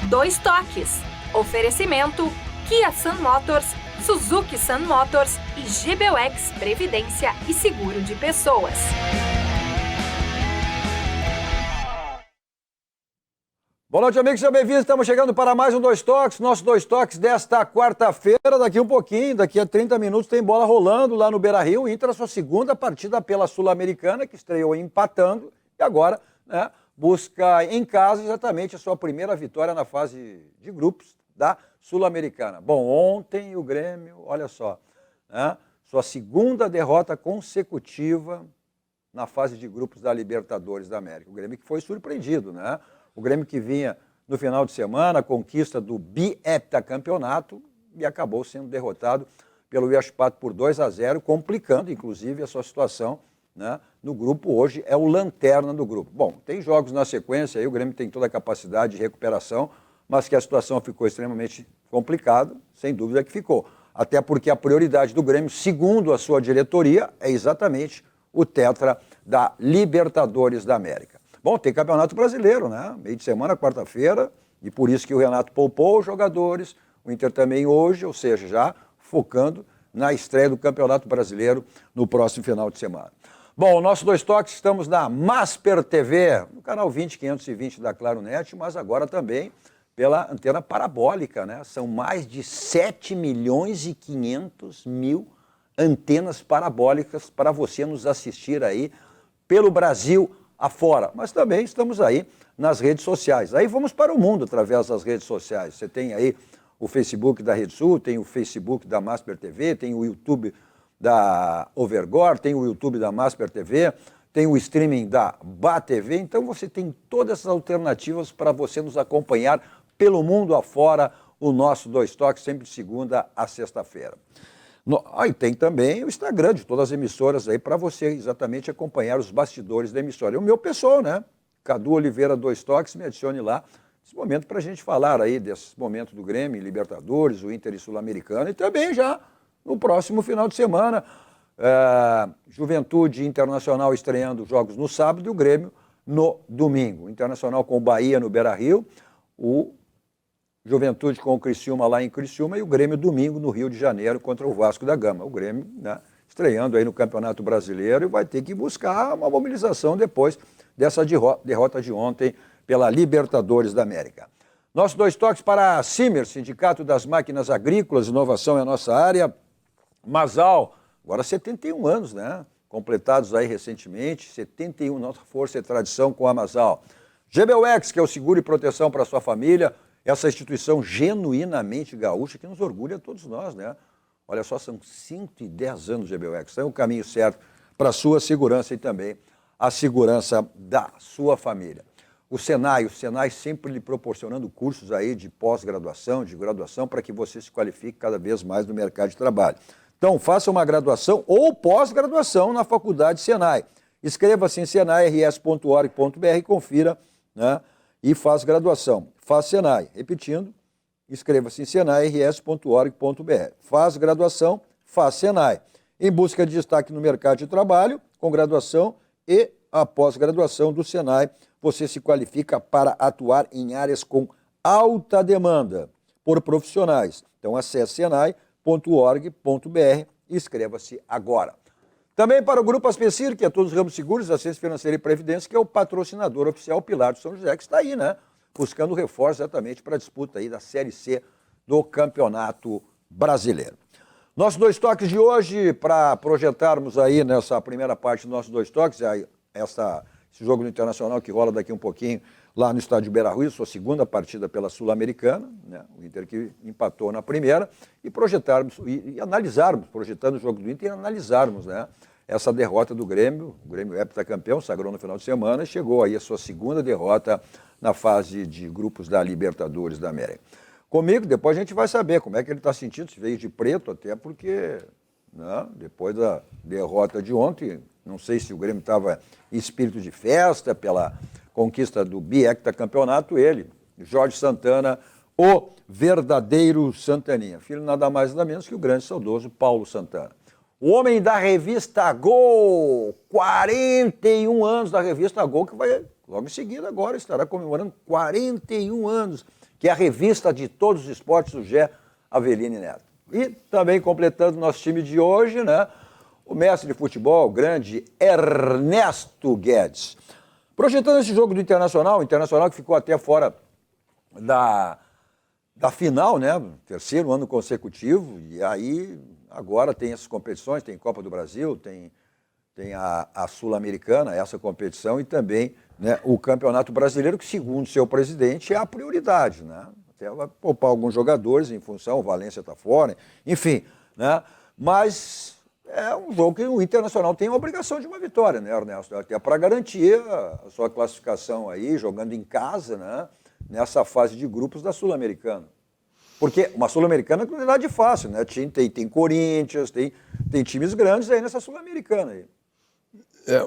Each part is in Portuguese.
Dois Toques. Oferecimento Kia Sun Motors, Suzuki Sun Motors e GBUX Previdência e Seguro de Pessoas. Boa noite, amigos, sejam bem-vindos. Estamos chegando para mais um Dois Toques. Nosso Dois Toques desta quarta-feira. Daqui um pouquinho, daqui a 30 minutos, tem bola rolando lá no Beira-Rio. Inter, a sua segunda partida pela Sul-Americana, que estreou empatando. E agora, né, busca em casa exatamente a sua primeira vitória na fase de grupos da Sul-Americana. Bom, ontem o Grêmio, olha só, né, sua segunda derrota consecutiva na fase de grupos da Libertadores da América. O Grêmio que foi surpreendido, né? O Grêmio que vinha no final de semana, a conquista do bi-heptacampeonato e acabou sendo derrotado pelo Iachipato por 2-0, complicando, inclusive, a sua situação, né, no grupo. Hoje é o lanterna do grupo. Bom, tem jogos na sequência, aí o Grêmio tem toda a capacidade de recuperação, mas que a situação ficou extremamente complicada, sem dúvida que ficou. Até porque a prioridade do Grêmio, segundo a sua diretoria, é exatamente o tetra da Libertadores da América. Bom, tem Campeonato Brasileiro, né? Meio de semana, quarta-feira, e por isso que o Renato poupou os jogadores, o Inter também hoje, ou seja, já focando na estreia do Campeonato Brasileiro no próximo final de semana. Bom, o nosso Dois Toques, estamos na Masper TV, no canal 20520 da Claro Net, mas agora também pela antena parabólica, né? São mais de 7.500.000 antenas parabólicas para você nos assistir aí pelo Brasil afora, mas também estamos aí nas redes sociais. Aí vamos para o mundo através das redes sociais. Você tem aí o Facebook da Rede Sul, tem o Facebook da Masper TV, tem o YouTube da Overgore, tem o YouTube da Masper TV, tem o streaming da Bá TV. Então você tem todas essas alternativas para você nos acompanhar pelo mundo afora, o nosso Dois Toques, sempre de segunda a sexta-feira. E tem também o Instagram de todas as emissoras aí para você exatamente acompanhar os bastidores da emissora. E o meu pessoal, né? Cadu Oliveira Dois Toques, me adicione lá nesse momento para a gente falar aí desses momentos do Grêmio, Libertadores, o Inter e Sul-Americano, e também já no próximo final de semana, Juventude Internacional estreando os jogos no sábado e o Grêmio no domingo. O Internacional com o Bahia no Beira-Rio, o Juventude com o Criciúma lá em Criciúma e o Grêmio domingo no Rio de Janeiro contra o Vasco da Gama. O Grêmio, né, estreando aí no Campeonato Brasileiro e vai ter que buscar uma mobilização depois dessa derrota de ontem pela Libertadores da América. Nossos Dois Toques para a Simer, Sindicato das Máquinas Agrícolas, inovação é a nossa área. Masal, agora 71 anos, né? Completados aí recentemente, 71, nossa força e tradição com a Masal. GBUX, que é o seguro e proteção para a sua família, essa instituição genuinamente gaúcha que nos orgulha a todos nós, né? Olha só, são 110 anos de GBUX, é o caminho certo para a sua segurança e também a segurança da sua família. O Senai sempre lhe proporcionando cursos aí de pós-graduação, de graduação, para que você se qualifique cada vez mais no mercado de trabalho. Então, faça uma graduação ou pós-graduação na Faculdade Senai. Inscreva-se em senairs.org.br, confira, né, e faz graduação. Faz Senai. Repetindo, inscreva-se em senairs.org.br. Faz graduação, faz Senai. Em busca de destaque no mercado de trabalho, com graduação e a pós-graduação do Senai, você se qualifica para atuar em áreas com alta demanda por profissionais. Então, acesse senai.org.br e inscreva-se agora. Também para o Grupo Aspecir, que é todos os ramos seguros, assistência financeira e previdência, que é o patrocinador oficial Pilar de São José, que está aí, né? Buscando reforço exatamente para a disputa aí da Série C do Campeonato Brasileiro. Nossos Dois Toques de hoje, para projetarmos aí nessa primeira parte dos nossos Dois Toques, esse jogo do Internacional que rola daqui um pouquinho lá no estádio Beira-Rio, sua segunda partida pela Sul-Americana, né? O Inter que empatou na primeira, e projetarmos, e analisarmos, projetando o jogo do Inter e analisarmos, né, essa derrota do Grêmio. O Grêmio é heptacampeão, sagrou no final de semana e chegou aí a sua segunda derrota na fase de grupos da Libertadores da América. Comigo, depois a gente vai saber como é que ele está sentindo, se veio de preto, até porque, né, depois da derrota de ontem, não sei se o Grêmio estava em espírito de festa pela conquista do bi-heptacampeonato, ele, Jorge Santana, o verdadeiro Santaninha, filho nada mais nada menos que o grande saudoso Paulo Santana. O homem da revista Gol, 41 anos da revista Gol, que vai Logo em seguida, agora estará comemorando 41 anos, que é a revista de todos os esportes do Gé Avelino Neto. E também completando nosso time de hoje, né, o mestre de futebol, o grande Ernesto Guedes. Projetando esse jogo do Internacional, o Internacional que ficou até fora da final, né, terceiro ano consecutivo, e aí agora tem essas competições, tem Copa do Brasil, tem a Sul-Americana, essa competição, e também, né, o Campeonato Brasileiro, que segundo seu presidente é a prioridade, né? Até vai poupar alguns jogadores em função, o Valência está fora, enfim, né? Mas é um jogo que o Internacional tem a obrigação de uma vitória, né, Ernesto? Até para garantir a sua classificação aí, jogando em casa, né, nessa fase de grupos da Sul-Americana. Porque uma Sul-Americana não é nada de fácil, né? Tem Corinthians, tem times grandes aí nessa Sul-Americana aí.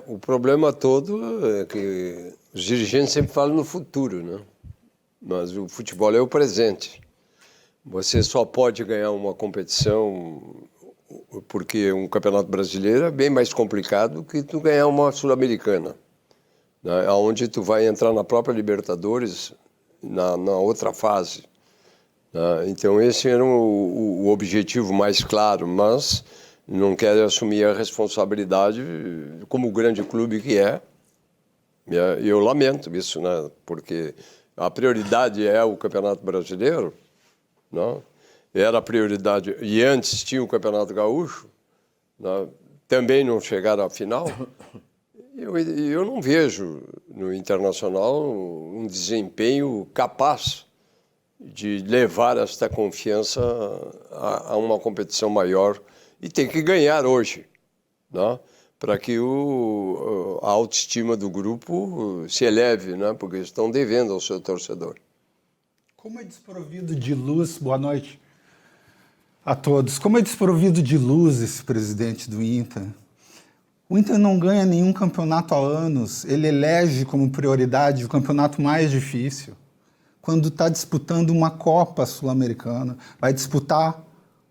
O problema todo é que os dirigentes sempre falam no futuro, né? Mas o futebol é o presente. Você só pode ganhar uma competição porque um campeonato brasileiro é bem mais complicado que tu ganhar uma Sul-Americana, né? Onde tu vai entrar na própria Libertadores na outra fase, né? Então esse era o objetivo mais claro, mas não quer assumir a responsabilidade como o grande clube que é. E eu lamento isso, né? Porque a prioridade é o Campeonato Brasileiro, né? Era a prioridade, e antes tinha o Campeonato Gaúcho, né? Também não chegaram à final. Eu não vejo no Internacional um desempenho capaz de levar esta confiança a uma competição maior. E tem que ganhar hoje, né? Para que a autoestima do grupo se eleve, né? Porque estão devendo ao seu torcedor. Como é desprovido de luz, boa noite a todos, como é desprovido de luz esse presidente do Inter? O Inter não ganha nenhum campeonato há anos, ele elege como prioridade o campeonato mais difícil. Quando está disputando uma Copa Sul-Americana, vai disputar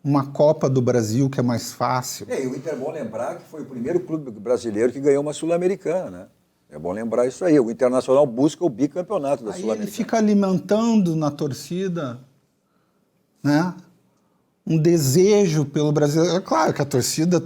uma Copa do Brasil, que é mais fácil. E o Inter é bom lembrar que foi o primeiro clube brasileiro que ganhou uma Sul-Americana, né? É bom lembrar isso aí. O Internacional busca o bicampeonato da Sul-Americana. Ele fica alimentando na torcida, né, um desejo pelo Brasil. É claro que a torcida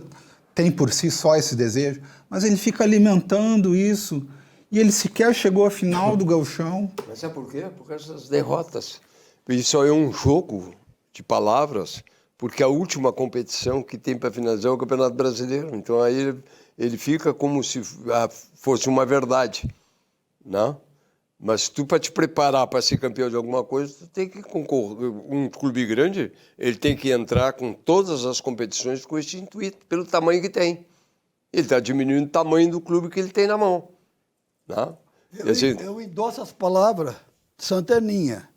tem por si só esse desejo, mas ele fica alimentando isso. E ele sequer chegou à final do Gauchão. Mas sabe por quê? Por causa das derrotas. Isso é um jogo de palavras, porque a última competição que tem para finalizar é o Campeonato Brasileiro. Então aí ele fica como se fosse uma verdade, né? Mas tu, para te preparar para ser campeão de alguma coisa, tu tem que concorrer. Um clube grande, ele tem que entrar com todas as competições com esse intuito, pelo tamanho que tem. Ele está diminuindo o tamanho do clube que ele tem na mão, né? Eu endosso as palavras de Santaninha.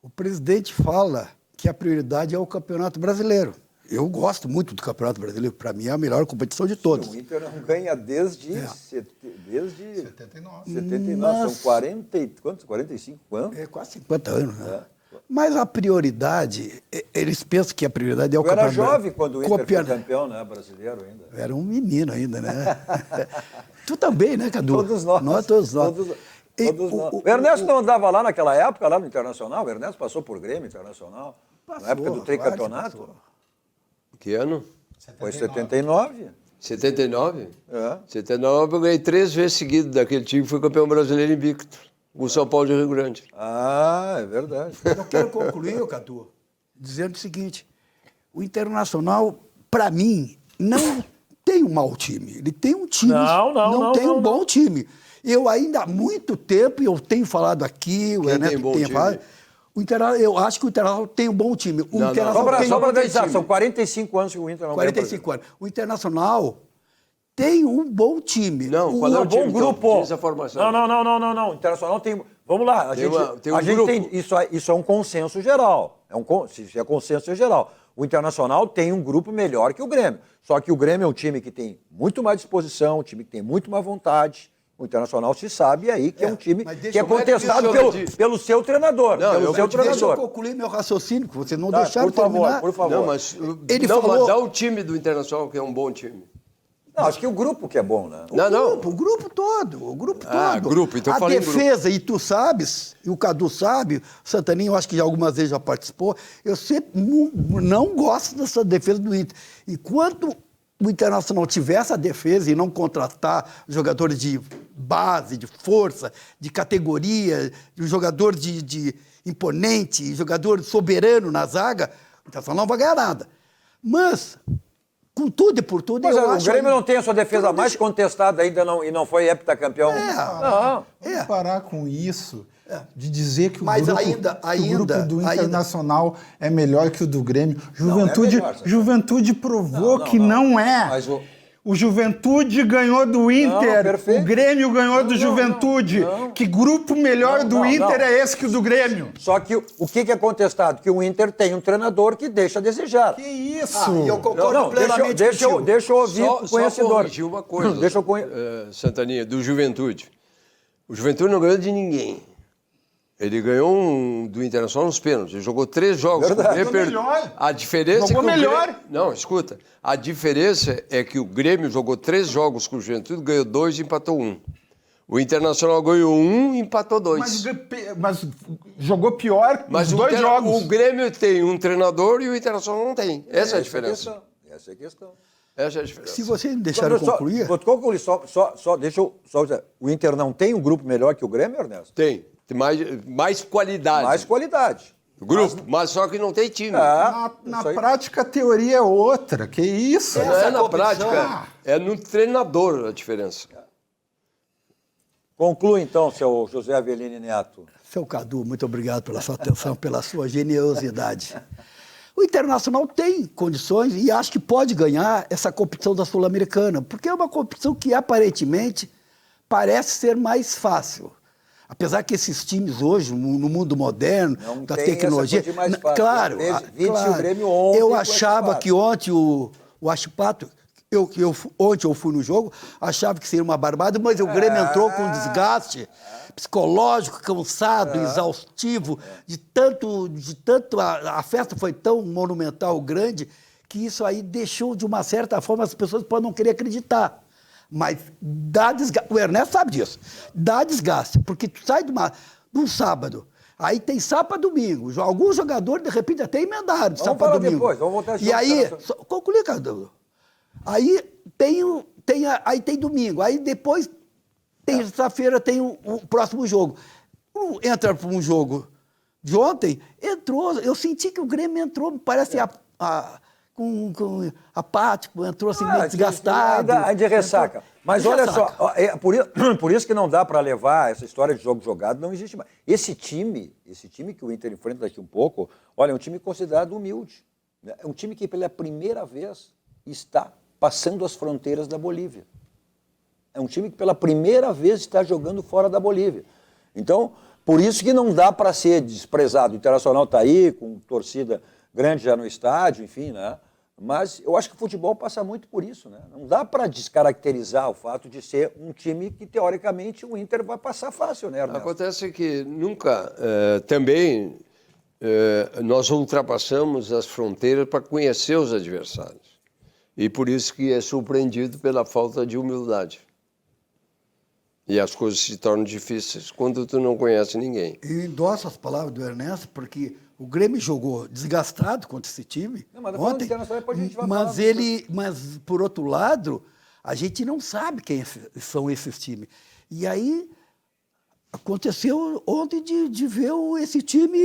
O presidente fala que a prioridade é o Campeonato Brasileiro. Eu gosto muito do Campeonato Brasileiro, para mim é a melhor competição de todas. O Inter não ganha desde 79. 79, são 40, quantos? 45 anos? É quase 50 anos, né? Mas a prioridade, eles pensam que a prioridade é o Campeonato Brasileiro. Eu era jovem quando o Inter foi campeão, né, brasileiro ainda. Era um menino ainda, né? Tu também, né, Cadu? Todos nós. Todos nós. O Ernesto não andava lá naquela época, lá no Internacional? O Ernesto passou por Grêmio Internacional? Na época do tricampeonato? Que ano? Foi 79. 79? É. 79 eu ganhei 3 vezes seguidas daquele time que foi campeão brasileiro invicto. O São Paulo de Rio Grande. Ah, é verdade. Eu quero concluir, Cadu, dizendo o seguinte: o Internacional, para mim, não tem um mau time. Ele tem um time. Não tem um bom time. Eu ainda há muito tempo, e eu tenho falado aqui, o Ernesto tem falado. Eu acho que o Internacional tem um bom time. Só para deixar, são 45 anos que o Inter não ganha. 45 anos. O Internacional tem um bom time. Não, qual é o bom time, grupo. Então, essa formação? Não. O Internacional tem... Vamos lá. Tem um grupo. Isso é um consenso geral. Isso é consenso geral. O Internacional tem um grupo melhor que o Grêmio. Só que o Grêmio é um time que tem muito mais disposição, um time que tem muito mais vontade. O Internacional se sabe aí que é um time que é contestado pelo seu treinador. Deixa eu concluir meu raciocínio, que você não deixaram terminar. Por favor. Não, mas ele falou... dá o time do Internacional, que é um bom time. Não, acho que o grupo que é bom, né? O grupo todo, o grupo Ah, todo. grupo, então a fala em defesa, e tu sabes, e o Cadu sabe, o Santaninho, eu acho que já algumas vezes já participou, eu sempre não gosto dessa defesa do Inter. Enquanto o Internacional tiver essa defesa e não contratar jogadores de base, de força, de categoria, de um jogador de imponente, jogador soberano na zaga, o Internacional não vai ganhar nada. Mas, com tudo e por tudo, Mas eu o acho... Grêmio não tem a sua defesa mais contestada ainda e não foi heptacampeão. Vamos parar com isso de dizer que o Mas grupo, ainda, o grupo do Internacional é melhor que o do Grêmio. Juventude provou que não é. Mas o Juventude ganhou do Inter, perfeito. o Grêmio ganhou do Juventude. Que grupo melhor do Inter é esse que o do Grêmio? Só que o que é contestado? Que o Inter tem um treinador que deixa a desejar. Que isso? eu concordo plenamente deixa eu ouvir o conhecedor. Só corrigir uma coisa, Deixa eu Santaninha, do Juventude. O Juventude não ganhou de ninguém. Ele ganhou do Internacional nos pênaltis. Ele jogou 3 jogos. Jogou melhor. A diferença Jogou é que melhor. Não, escuta. A diferença é que o Grêmio jogou 3 jogos com o Juventude, ganhou 2 e empatou 1. O Internacional ganhou 1 e empatou 2. Mas jogou pior nos 2 jogos. O Grêmio tem um treinador e o Internacional não tem. Essa é a diferença. Essa é a questão. Essa é a diferença. Se vocês me deixarem concluir... Vou concluir, deixa eu só dizer. O Inter não tem um grupo melhor que o Grêmio, Ernesto? Tem mais qualidade. Mais qualidade. Grupo, mas só que não tem time. Na prática, a teoria é outra. Que isso? Não é na prática, é no treinador a diferença. Conclui, então, seu José Avelini Neto. Seu Cadu, muito obrigado pela sua atenção, pela sua generosidade. O Internacional tem condições e acho que pode ganhar essa competição da Sul-Americana, porque é uma competição que aparentemente parece ser mais fácil. Apesar que esses times hoje, no mundo moderno, não da tem tecnologia... essa coisa de mais fácil. Claro, O Grêmio ontem eu achava que ontem o Achipato... Ontem eu fui no jogo, achava que seria uma barbada, mas o Grêmio entrou com um desgaste psicológico, cansado, exaustivo, de tanto a festa foi tão monumental, grande, que isso aí deixou, de uma certa forma, as pessoas podem não querer acreditar. Mas dá desgaste, o Ernesto sabe disso, dá desgaste, porque tu sai de um sábado, aí tem sábado e domingo, alguns jogadores, de repente, até emendaram de sábado e domingo. Depois, vamos voltar a E aí, concluir, Cadu. Aí tem domingo, aí depois, terça-feira, tem o próximo jogo. Entra para um jogo de ontem, eu senti que o Grêmio entrou, parece apático, entrou assim meio desgastado. Ainda de ressaca. Mas de olha ressaca. só, por isso que não dá para levar essa história de jogo jogado, não existe mais. Esse time que o Inter enfrenta daqui um pouco, olha, é um time considerado humilde. Né? É um time que pela primeira vez está passando as fronteiras da Bolívia. É um time que pela primeira vez está jogando fora da Bolívia. Então, por isso que não dá para ser desprezado. O Internacional está aí, com torcida grande já no estádio, enfim, né? Mas eu acho que o futebol passa muito por isso, né? Não dá para descaracterizar o fato de ser um time que, teoricamente, o Inter vai passar fácil, né, Ernesto? Acontece que nunca, também, nós ultrapassamos as fronteiras para conhecer os adversários. E por isso que é surpreendido pela falta de humildade. E as coisas se tornam difíceis quando tu não conhece ninguém. Eu endosso as palavras do Ernesto, porque o Grêmio jogou desgastado contra esse time ontem, mas, por outro lado, a gente não sabe quem são esses times. E aí, aconteceu ontem de ver esse time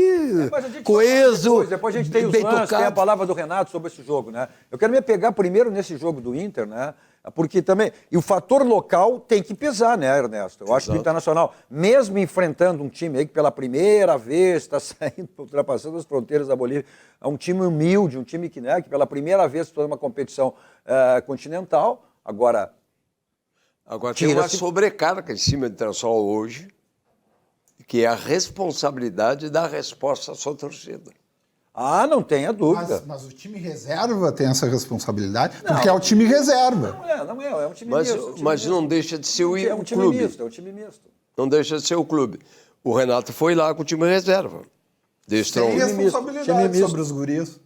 coeso, depois a gente tem os lances, tem a palavra do Renato sobre esse jogo, né? Eu quero me pegar primeiro nesse jogo do Inter, né? Porque também... E o fator local tem que pesar, né, Ernesto? Eu acho que o Internacional, mesmo enfrentando um time aí que pela primeira vez está saindo, ultrapassando as fronteiras da Bolívia, é um time humilde, um time que, né, que pela primeira vez está numa competição continental. Agora tem uma sobrecarga em cima do Internacional hoje, que é a responsabilidade da resposta à sua torcida. Ah, não tenha dúvida. Mas o time reserva tem essa responsabilidade, porque é o time reserva. Não é um time misto. Mas não deixa de ser o clube. É um time misto. Não deixa de ser o clube. O Renato foi lá com o time reserva. Sem responsabilidade sobre os guris.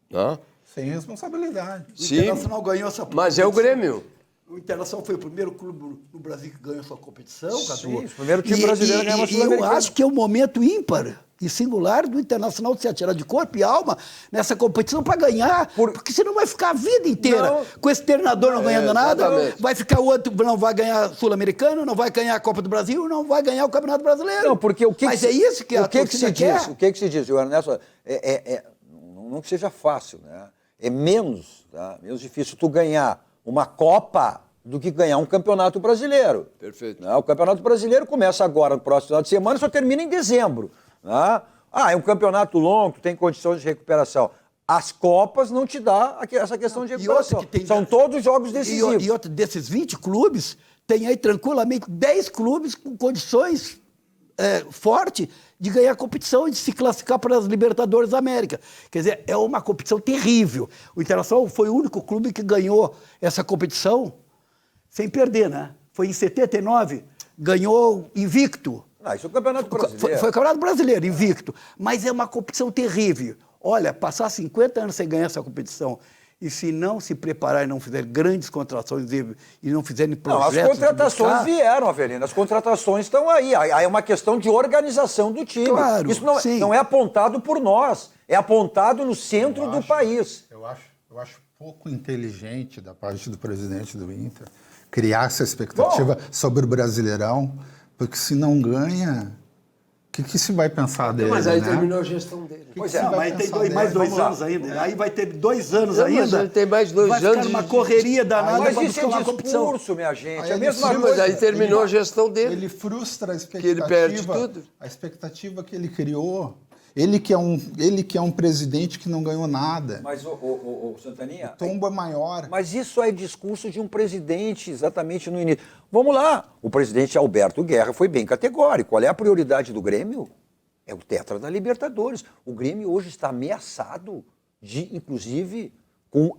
Não? Sem responsabilidade. Sim, o Internacional ganhou essa mas é o Grêmio. O Internacional foi o primeiro clube no Brasil que ganhou sua competição, Cadu. Sim, o primeiro time brasileiro a ganhar uma E eu Sul-Americana. acho que é um momento ímpar e singular do Internacional de se atirar de corpo e alma nessa competição para ganhar, porque senão vai ficar a vida inteira Não. com esse treinador não ganhando nada, exatamente. vai ficar o outro, não vai ganhar Sul-Americano, não vai ganhar a Copa do Brasil, não vai ganhar o Campeonato Brasileiro. Não, porque o que Mas que é isso que a o que torcida se quer. diz? O que se diz? O Ernesto, não que seja fácil, né? É menos, tá? Menos difícil tu ganhar uma Copa do que ganhar um Campeonato Brasileiro. Perfeito. Né? O Campeonato Brasileiro começa agora no próximo final de semana e só termina em dezembro. Né? É um campeonato longo, tu tem condições de recuperação. As Copas não te dá essa questão de recuperação. São todos jogos decisivos. E outro, desses 20 clubes, tem aí tranquilamente 10 clubes com condições fortes de ganhar a competição e de se classificar para as Libertadores da América. Quer dizer, é uma competição terrível. O Internacional foi o único clube que ganhou essa competição sem perder, né? Foi em 79, ganhou invicto. Isso é o Campeonato Brasileiro. Foi o Campeonato Brasileiro, invicto. Mas é uma competição terrível. Olha, passar 50 anos sem ganhar essa competição e se não se preparar e não fizer grandes contratações e não fizerem projetos... Não, as contratações vieram, Avelino. As contratações estão aí. Aí é uma questão de organização do time. Claro, isso sim. não é apontado por nós. É apontado no centro do país. Eu acho pouco inteligente da parte do presidente do Inter criar essa expectativa sobre o Brasileirão, porque se não ganha, o que se vai pensar dele? Mas aí né? terminou a gestão dele. Pois Não, mas tem mais 2 anos ainda. Aí vai ter 2 anos Não, mas ainda. ele tem mais 2 vai anos ficar numa de- correria danada Mas para isso buscar é uma competição. discurso, minha gente. Aí É a ele mesma frustra- coisa. Mas aí terminou a gestão dele. Ele frustra a expectativa. Que ele perde tudo. A expectativa que ele criou. Ele que é um presidente que não ganhou nada. Mas, o Santaninha... O tombo é maior. Mas isso é discurso de um presidente, exatamente no início. Vamos lá. O presidente Alberto Guerra foi bem categórico. Qual é a prioridade do Grêmio? É o tetra da Libertadores. O Grêmio hoje está ameaçado de, inclusive, com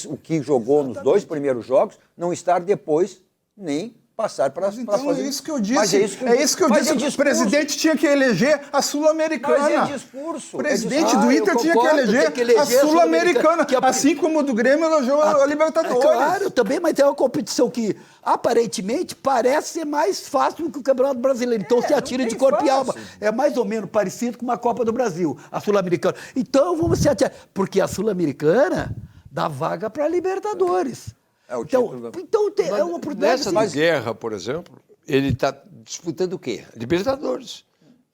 o que jogou nos 2 primeiros jogos, não estar depois nem passar para as Então fazer... é isso que eu disse. Mas É isso que eu Mas disse. é O discurso. presidente tinha que eleger a Sul-Americana. Mas é discurso. O presidente É discurso. do Inter eu tinha concordo, que eleger tem que eleger a a Sul-Americana, Sul-Americana. que é a- Assim como o do Grêmio elegeu a Libertadores. Claro, também, mas é uma competição que, aparentemente, parece ser mais fácil que o Campeonato Brasileiro. Então, se não atira de tem corpo e fácil. alma. É mais ou menos parecido com uma Copa do Brasil, a Sul-Americana. Então, vamos se atirar. Porque a Sul-Americana dá vaga para a Libertadores. É o Então, título da- é uma oportunidade. Nessa de guerra, por exemplo, ele está disputando o quê? Libertadores.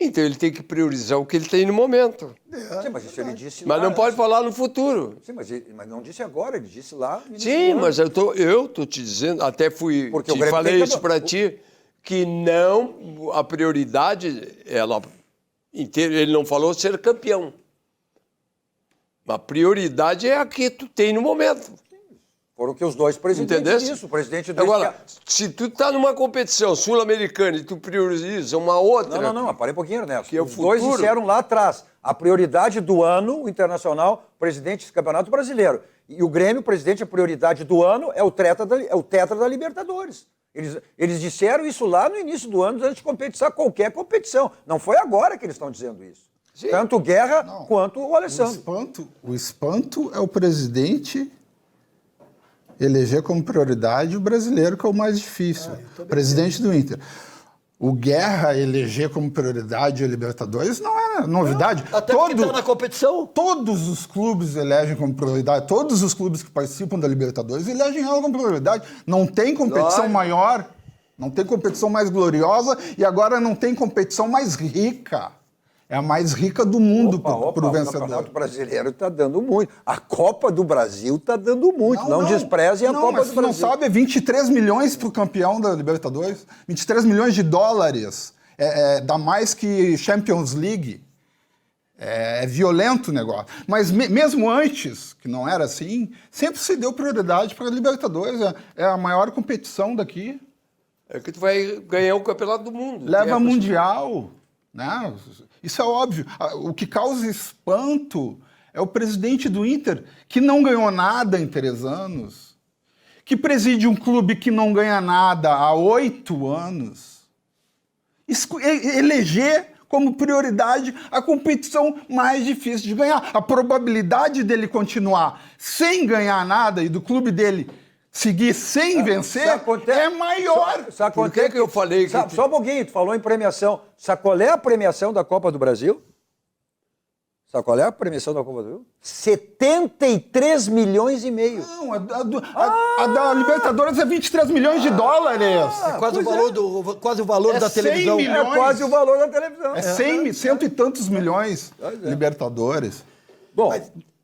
Então ele tem que priorizar o que ele tem no momento. Sim, mas isso ele disse Mas lá. não pode falar no futuro. Sim, mas não disse agora, ele disse lá. no início Sim, do ano. mas eu tô te dizendo, até Porque o te Grêmio falei tem isso que- para ti, que não, a prioridade, ele não falou ser campeão. A prioridade é a que tu tem no momento. Foram que os dois presidentes Entendesse? disse. O presidente disse Agora, que... se tu tá numa competição sul-americana e tu prioriza uma outra... Não, parei um pouquinho, Ernesto. Que é o Os dois futuro. disseram lá atrás, a prioridade do ano, o Internacional, presidente do Campeonato Brasileiro. E o Grêmio, presidente, a prioridade do ano é o tetra da Libertadores. Eles disseram isso lá no início do ano, antes de competição, qualquer competição. Não foi agora que eles estão dizendo isso. Sim. Tanto o Guerra quanto o O Alessandro. espanto é o presidente eleger como prioridade o brasileiro, que é o mais difícil. Presidente do Inter. O Guerra eleger como prioridade a Libertadores não é novidade. Até porque está na competição. Todos os clubes elegem como prioridade, todos os clubes que participam da Libertadores elegem ela como prioridade. Não tem competição Lógico. maior, não tem competição mais gloriosa e agora não tem competição mais rica. É a mais rica do mundo para o O vencedor. Campeonato Brasileiro está dando muito. A Copa do Brasil está dando muito. Não desprezem a Copa mas do tu não Brasil. sabe, é 23 milhões para o campeão da Libertadores, 23 milhões de dólares. Dá mais que Champions League. É violento o negócio. Mas mesmo antes, que não era assim, sempre se deu prioridade para a Libertadores. É a maior competição daqui. É que tu vai ganhar o campeonato do mundo. Leva É, Mundial. Né? Isso é óbvio. O que causa espanto é o presidente do Inter, que não ganhou nada em 3 anos, que preside um clube que não ganha nada há 8 anos, eleger como prioridade a competição mais difícil de ganhar. A probabilidade dele continuar sem ganhar nada e do clube dele seguir sem vencer, é maior. Sabe Por que eu falei que... Só um pouquinho, tu falou em premiação. Sabe qual é a premiação da Copa do Brasil? Sabe qual é a premiação da Copa do Brasil? 73 milhões e meio. Não, a da Libertadores é 23 milhões de dólares. É quase o valor da televisão. 100 milhões. É quase o valor da televisão. É 100, cento e tantos milhões. Libertadores. Bom,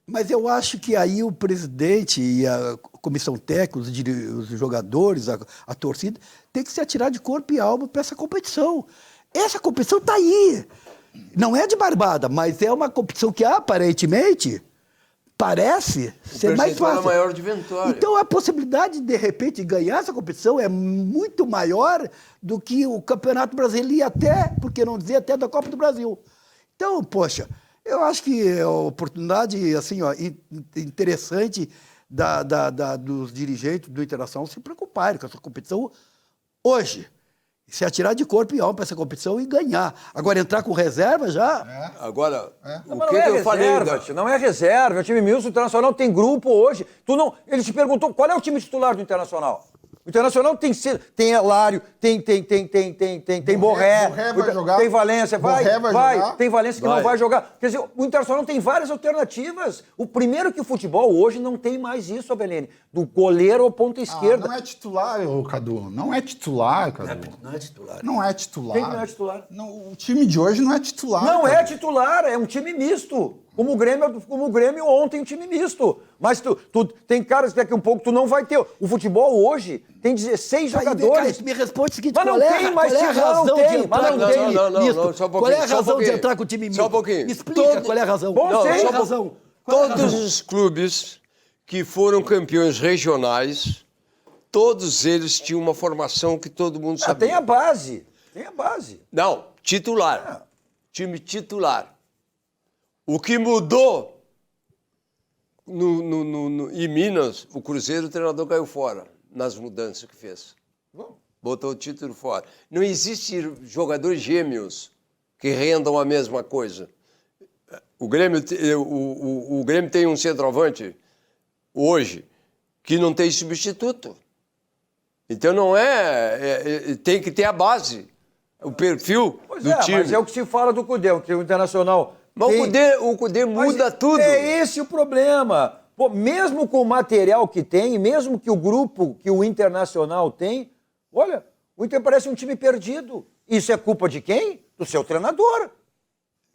Mas eu acho que aí o presidente e a comissão técnica, os jogadores, a torcida, tem que se atirar de corpo e alma para essa competição. Essa competição está aí. Não é de barbada, mas é uma competição que aparentemente parece ser mais fácil. É maior de Vitória. Então a possibilidade de repente ganhar essa competição é muito maior do que o Campeonato Brasileiro e até, por que não dizer, até da Copa do Brasil. Então, poxa, eu acho que é uma oportunidade assim, ó, interessante dos dirigentes do Internacional se preocuparem com essa competição hoje. Se atirar de corpo e alma para essa competição e ganhar. Agora, entrar com reserva já... Agora, o não que, é que eu reserva, falei... não é reserva. O time misto, o Internacional tem grupo hoje. Ele te perguntou qual é o time titular do Internacional. O Internacional tem Elário, tem Borré, vai jogar. tem Valência, vai, jogar. tem Valência que não vai jogar. Quer dizer, o Internacional tem várias alternativas. O primeiro que o futebol hoje não tem mais isso, Avelene, do goleiro ou ponta esquerda. Não é titular, Cadu. Não é titular, Cadu. Não é titular. Não é titular. Quem não é titular? Não, o time de hoje não é titular. Não Cadu. é titular, é um time misto. Como o Grêmio ontem, um time misto. Mas tem caras que daqui a um pouco tu não vai ter. O futebol hoje tem 16 jogadores. Me responde o seguinte, Mas não tem mais qual é a razão de entrar com o time misto? Só um pouquinho, Qual é a só um razão de pouquinho. entrar com o time misto? Só um pouquinho. Me explica qual é a razão. Bom, Qual sei. é a razão? Todos os clubes que foram campeões regionais, todos eles tinham uma formação que todo mundo sabia. Tem a base. Tem a base. Não, titular. Time titular. O que mudou em Minas, o Cruzeiro, o treinador caiu fora nas mudanças que fez. Botou o título fora. Não existe jogadores gêmeos que rendam a mesma coisa. O Grêmio tem um centroavante hoje que não tem substituto. Então não tem que ter a base, o perfil do time. Mas é o que se fala do Cudê, que o Internacional... Mas o Cudê muda tudo. É esse o problema. Pô, mesmo com o material que tem, mesmo que o grupo que o Internacional tem, olha, o Inter parece um time perdido. Isso é culpa de quem? Do seu treinador.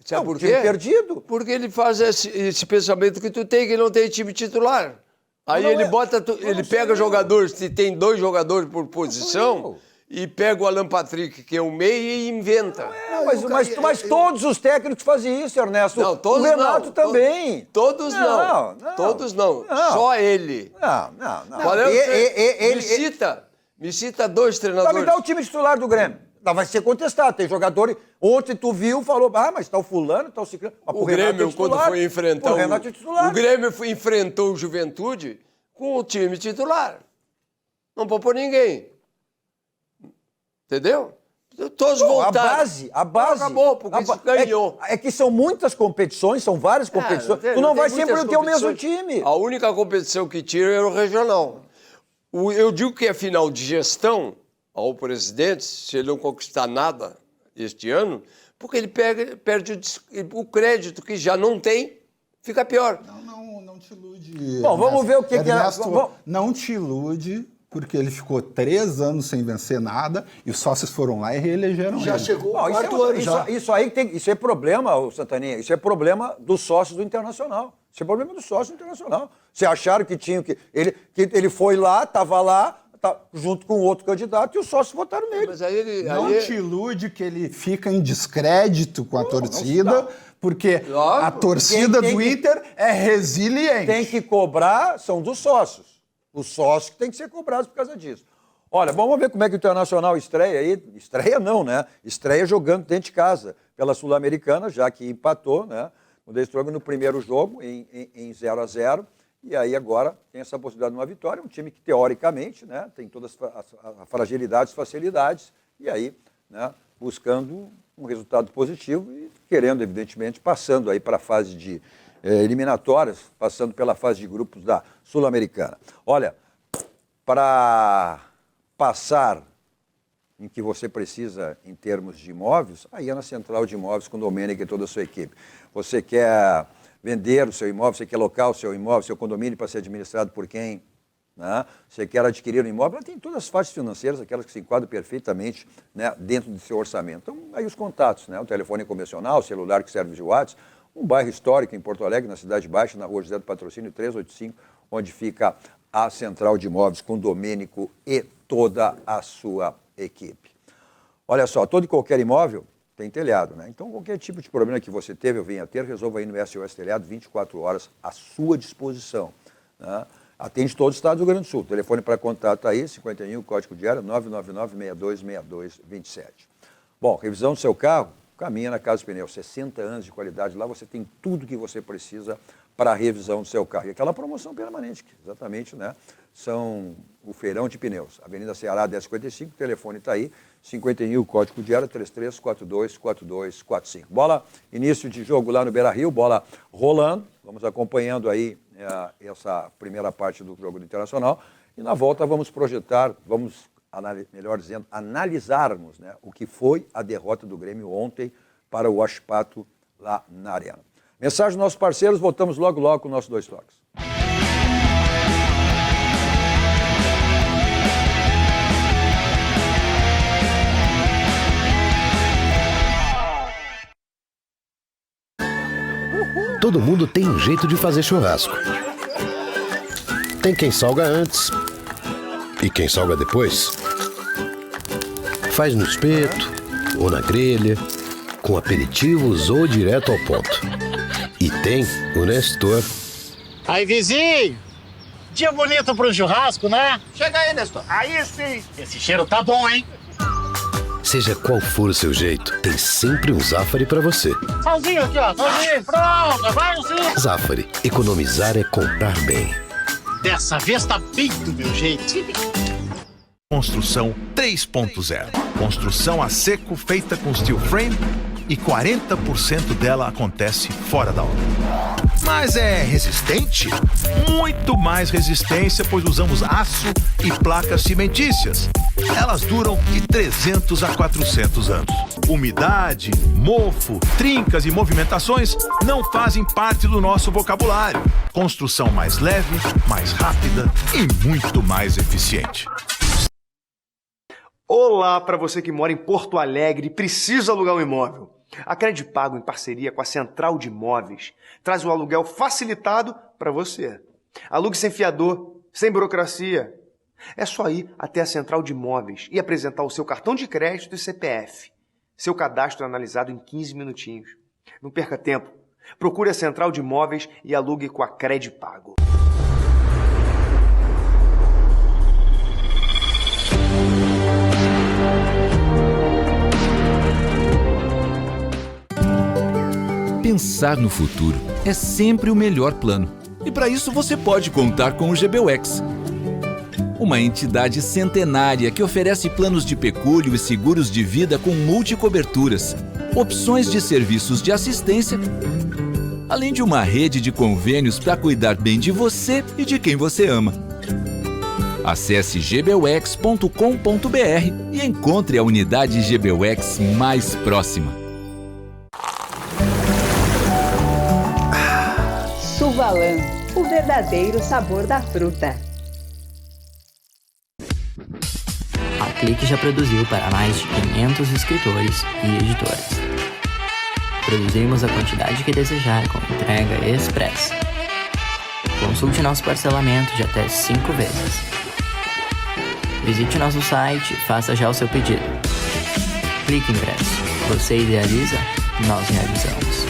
Sabe por quê? Time perdido. Porque ele faz esse pensamento que tu tem, que não tem time titular. Aí ele ele pega jogadores, se tem 2 jogadores por posição, e pega o Alan Patrick, que é o meio, e inventa. Mas todos os técnicos fazem isso, Ernesto. Não, todos o Renato não. também. Todos não. Todos não. Só ele. Não. Qual é me cita 2 treinadores. Vai me dar o time titular do Grêmio. Vai ser contestado. Tem jogadores. Ontem tu viu, falou, mas tá o fulano, tá o ciclano. O Grêmio, quando foi enfrentar o Grêmio enfrentou o Juventude com o time titular. Não poupou ninguém. Entendeu? Todos voltaram. A base. Acabou, porque isso ganhou. É que são muitas competições, são várias competições. Tu não vai sempre ter o mesmo time. A única competição que tira é o regional. Eu digo que é final de gestão ao presidente, se ele não conquistar nada este ano, porque ele perde o crédito que já não tem, fica pior. Não te ilude. Bom, vamos ver o que Ernesto, não te ilude, porque ele ficou 3 anos sem vencer nada e os sócios foram lá e reelegeram ele. Já chegou o Isso 4º ano já. Isso é problema, Santaninha, isso é problema dos sócios do Internacional. Isso é problema dos sócios do Internacional. Você acharam que tinha que ele foi lá, estava lá, junto com outro candidato e os sócios votaram nele. Mas aí não te ilude que ele fica em descrédito com a torcida, porque a torcida do Inter é resiliente. Tem que cobrar, são dos sócios. Os sócios que têm que ser cobrados por causa disso. Olha, vamos ver como é que o Internacional estreia aí. Estreia não, né? Estreia jogando dentro de casa, pela Sul-Americana, já que empatou, né? O The Strong no primeiro jogo, em 0-0. E aí agora tem essa possibilidade de uma vitória. Um time que, teoricamente, né, tem todas as fragilidades, facilidades. E aí, né, buscando um resultado positivo e querendo, evidentemente, passando aí para a fase de eliminatórias, passando pela fase de grupos da Sul-Americana. Olha, para passar em que você precisa em termos de imóveis, aí é na Central de Imóveis com o Domênico e toda a sua equipe. Você quer vender o seu imóvel, você quer alocar o seu imóvel, seu condomínio para ser administrado por quem? Né? Você quer adquirir um imóvel, ela tem todas as faixas financeiras, aquelas que se enquadram perfeitamente, né, dentro do seu orçamento. Então, aí os contatos, né? O telefone convencional, o celular que serve de WhatsApp, um bairro histórico em Porto Alegre, na Cidade Baixa, na Rua José do Patrocínio 385, onde fica a Central de Imóveis com o Domênico e toda a sua equipe. Olha só, todo e qualquer imóvel tem telhado, né? Então, qualquer tipo de problema que você teve ou venha a ter, resolva aí no SOS Telhado, 24 horas à sua disposição, né? Atende todo o estado do Rio Grande do Sul. O telefone para contato aí, 51, código de área 999-626227. Bom, revisão do seu carro, caminha na Casa Pneus, 60 anos de qualidade. Lá você tem tudo que você precisa para a revisão do seu carro. E aquela promoção permanente, que exatamente, né, são o feirão de pneus. Avenida Ceará 1055, o telefone está aí, 51, código de área 33424245. Bola, início de jogo lá no Beira-Rio, bola rolando. Vamos acompanhando aí essa primeira parte do jogo do Internacional. E na volta vamos projetar, melhor dizendo, analisarmos, né, o que foi a derrota do Grêmio ontem para o Huachipato lá na Arena. Mensagem dos nossos parceiros, voltamos logo com nossos 2 toques. Todo mundo tem um jeito de fazer churrasco. Tem quem salga antes e quem salga depois. Faz no espeto ou na grelha, com aperitivos ou direto ao ponto. E tem o Nestor. Aí, vizinho! Dia bonito pro churrasco, né? Chega aí, Nestor. Aí sim. Esse cheiro tá bom, hein? Seja qual for o seu jeito, tem sempre um Zafari pra você. Salzinho aqui, ó. Salzinho, pronto. Vai, sim. Zafari. Economizar é comprar bem. Dessa vez tá bem do meu jeito. Construção 3.0. Construção a seco feita com steel frame e 40% dela acontece fora da obra. Mas é resistente? Muito mais resistência, pois usamos aço e placas cimentícias. Elas duram de 300 a 400 anos. Umidade, mofo, trincas e movimentações não fazem parte do nosso vocabulário. Construção mais leve, mais rápida e muito mais eficiente. Olá para você que mora em Porto Alegre e precisa alugar um imóvel. A Credipago, em parceria com a Central de Imóveis, traz o aluguel facilitado para você. Alugue sem fiador, sem burocracia. É só ir até a Central de Imóveis e apresentar o seu cartão de crédito e CPF. Seu cadastro é analisado em 15 minutinhos. Não perca tempo. Procure a Central de Imóveis e alugue com a Credipago. Pensar no futuro é sempre o melhor plano. E para isso você pode contar com o GBUX. Uma entidade centenária que oferece planos de pecúlio e seguros de vida com multicoberturas, opções de serviços de assistência, além de uma rede de convênios para cuidar bem de você e de quem você ama. Acesse gbux.com.br e encontre a unidade GBUX mais próxima. Suvalan, o verdadeiro sabor da fruta. A Clique já produziu para mais de 500 escritores e editoras. Produzimos a quantidade que desejar com entrega expressa. Consulte nosso parcelamento de até 5 vezes. Visite nosso site e faça já o seu pedido. Clique Ingresso. Você idealiza, nós realizamos.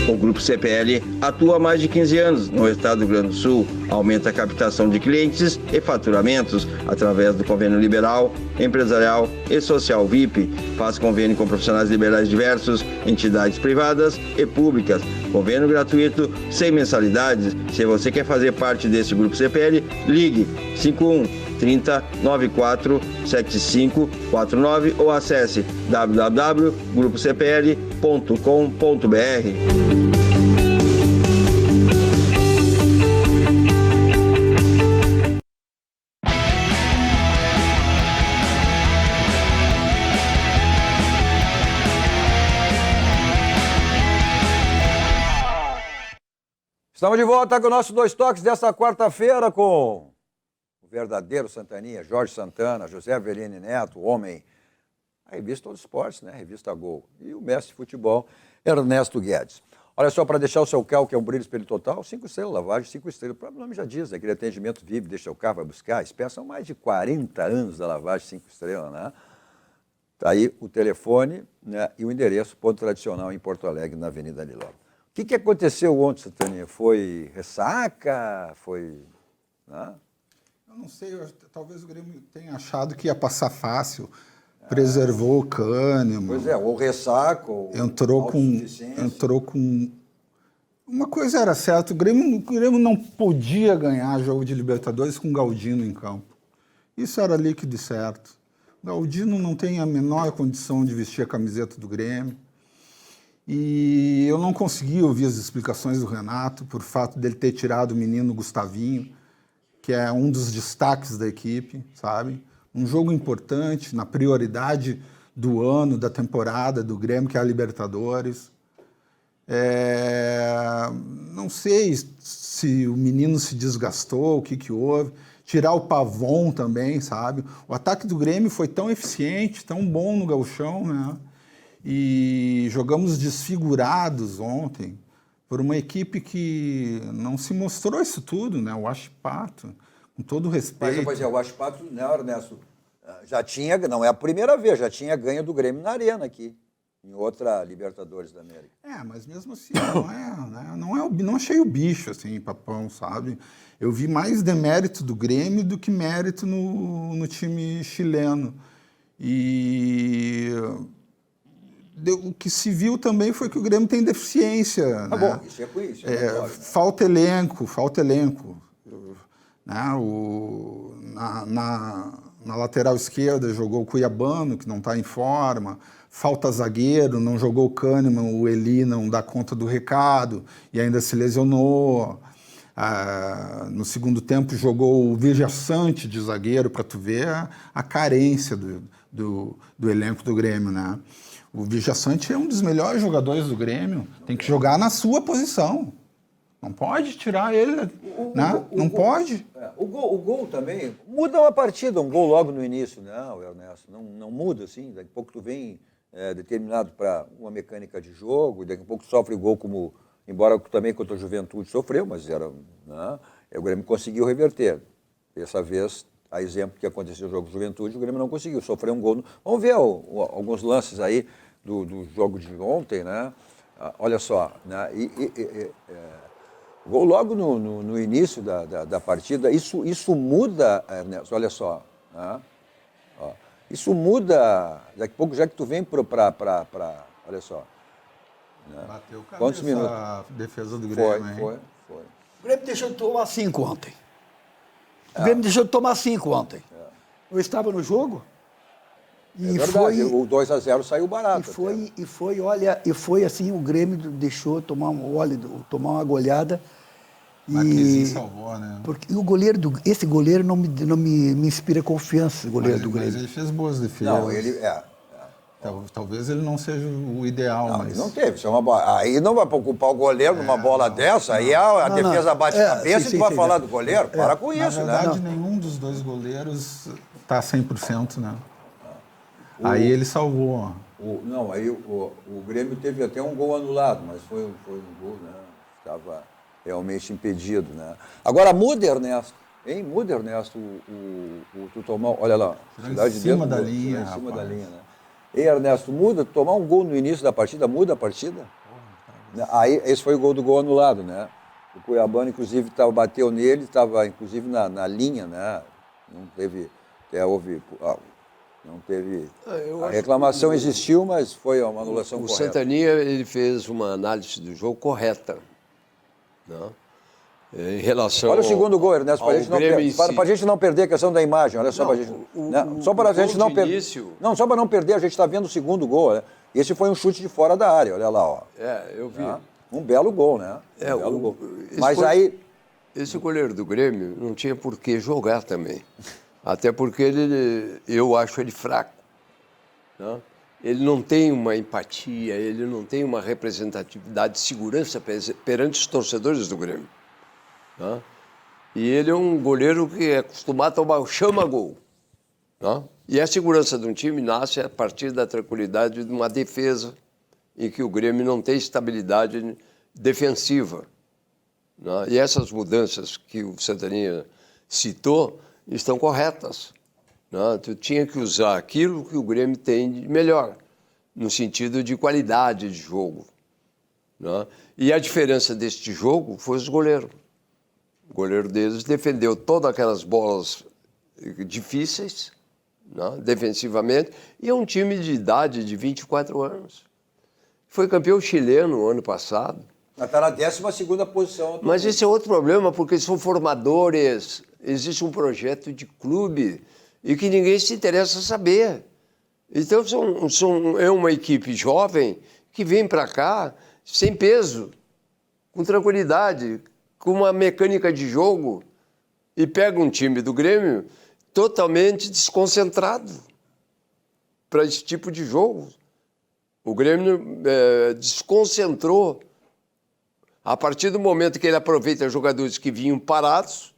O Grupo CPL atua há mais de 15 anos no estado do Rio Grande do Sul, aumenta a captação de clientes e faturamentos através do convênio liberal, empresarial e social VIP, faz convênio com profissionais liberais diversos, entidades privadas e públicas, convênio gratuito, sem mensalidades. Se você quer fazer parte desse Grupo CPL, ligue 51 30 94 75 49 ou acesse www.grupocpl.com.br. Estamos de volta com o nosso Dois Toques desta quarta-feira com o verdadeiro Santaninha, Jorge Santana, José Avelino Neto, o homem, a revista Todo Esportes, né? Revista Gol. E o mestre de futebol, Ernesto Guedes. Olha só, para deixar o seu carro, que é um brilho espelho total, 5 estrelas, lavagem 5 estrelas. O próprio nome já diz, aquele atendimento vive, deixa o carro, vai buscar. Espera, são mais de 40 anos da lavagem 5 estrelas, né? Tá aí o telefone, né, e o endereço, ponto tradicional em Porto Alegre, na Avenida Liló. O que aconteceu ontem, Santaninha? Foi ressaca? Foi... Né? Eu não sei, talvez o Grêmio tenha achado que ia passar fácil, preservou o Kahneman. Pois é, ou ressaca, ou entrou com... Uma coisa era certa, o Grêmio não podia ganhar jogo de Libertadores com Galdino em campo. Isso era líquido e certo. Galdino não tem a menor condição de vestir a camiseta do Grêmio. E eu não consegui ouvir as explicações do Renato por fato dele ter tirado o menino Gustavinho, que é um dos destaques da equipe, sabe? Um jogo importante, na prioridade do ano, da temporada do Grêmio, que é a Libertadores. Não sei se o menino se desgastou, o que houve. Tirar o Pavon também, sabe? O ataque do Grêmio foi tão eficiente, tão bom no gauchão, né? E jogamos desfigurados ontem por uma equipe que não se mostrou isso tudo, né? O Huachipato, com todo respeito. Mas o Huachipato, né, Ernesto, já tinha, não é a primeira vez, já tinha ganho do Grêmio na Arena aqui, em outra Libertadores da América. Mas mesmo assim, não achei o bicho, assim, papão, sabe? Eu vi mais demérito do Grêmio do que mérito no time chileno. E o que se viu também foi que o Grêmio tem deficiência. Tá bom, isso é com isso. Falta elenco. Né? Na lateral esquerda jogou o Cuiabano, que não está em forma. Falta zagueiro, não jogou o Kahneman, o Eli não dá conta do recado e ainda se lesionou. No segundo tempo jogou o Vijaçante de zagueiro, para tu ver a carência do elenco do Grêmio, né? O Vijaçante é um dos melhores jogadores do Grêmio, tem que jogar na sua posição. Não pode tirar ele, né? Não pode. O gol também muda uma partida, um gol logo no início, não, Ernesto, não muda assim, daqui a pouco tu vem determinado para uma mecânica de jogo, daqui a pouco sofre o gol como, embora também contra a Juventude sofreu, mas era, né, o Grêmio conseguiu reverter. Dessa vez, a exemplo que aconteceu no jogo de Juventude, o Grêmio não conseguiu, sofreu um gol. Vamos ver alguns lances aí do jogo de ontem, né? Olha só, né? Gol logo no início da partida, isso muda, Ernesto, olha só, né? Isso muda, daqui a pouco, já que tu vem para olha só. Né? Bateu cabeça. Quantos minutos? A defesa do Grêmio, Foi. O Grêmio deixou de tomar 5 ontem. O Grêmio deixou de tomar 5 ontem. Eu estava no jogo e verdade, o 2-0 saiu barato. E foi assim, o Grêmio deixou tomar uma goleada. Marquezinho salvou, né? Porque esse goleiro não me inspira confiança, o goleiro do Grêmio. Mas ele fez boas defesas. Não, ele Talvez ele não seja o ideal, não, mas... Ele não teve. Isso é uma bola. Aí não vai preocupar o goleiro numa bola dessa, aí a defesa bate cabeça e tu vai falar do goleiro. Para com isso, né? Na verdade, nenhum dos dois goleiros está 100%, né? Aí ele salvou. Aí o Grêmio teve até um gol anulado, mas foi um gol, né? Estava realmente impedido, né? Agora muda, Ernesto. Muda, Ernesto, tu tomar... Olha lá. Em cima da linha, em cima da linha, né? Ernesto, muda, tomar um gol no início da partida, muda a partida? Aí, esse foi o gol anulado, né? O Cuiabano, inclusive, bateu nele, estava, inclusive, na linha, né? Não teve, a reclamação existiu, mas foi uma anulação correta. O Santaninha, ele fez uma análise do jogo correta, né? Em relação olha o segundo gol, Ernesto, para a gente não perder a questão da imagem, olha só para a gente. Só para a gente não perder. Não, só para não perder, a gente está vendo o segundo gol, né? Esse foi um chute de fora da área, olha lá, ó. Eu vi. Um belo gol, né? Belo gol. Mas esse goleiro do Grêmio não tinha por que jogar também. Até porque eu acho ele fraco, né? Ele não tem uma empatia, ele não tem uma representatividade de segurança perante os torcedores do Grêmio. Tá? E ele é um goleiro que é acostumado a tomar o chama-gol. Tá? E a segurança de um time nasce a partir da tranquilidade de uma defesa em que o Grêmio não tem estabilidade defensiva. Tá? E essas mudanças que o Santaninha citou estão corretas. Tá? Tu tinha que usar aquilo que o Grêmio tem de melhor, no sentido de qualidade de jogo. Tá? E a diferença deste jogo foi os goleiros. O goleiro deles defendeu todas aquelas bolas difíceis, né, defensivamente, e é um time de idade de 24 anos. Foi campeão chileno ano passado. Está na 12ª posição. Mas esse é outro problema, porque são formadores, existe um projeto de clube e que ninguém se interessa saber. Então, é uma equipe jovem que vem para cá sem peso, com tranquilidade, com uma mecânica de jogo, e pega um time do Grêmio totalmente desconcentrado para esse tipo de jogo. O Grêmio desconcentrou a partir do momento que ele aproveita jogadores que vinham parados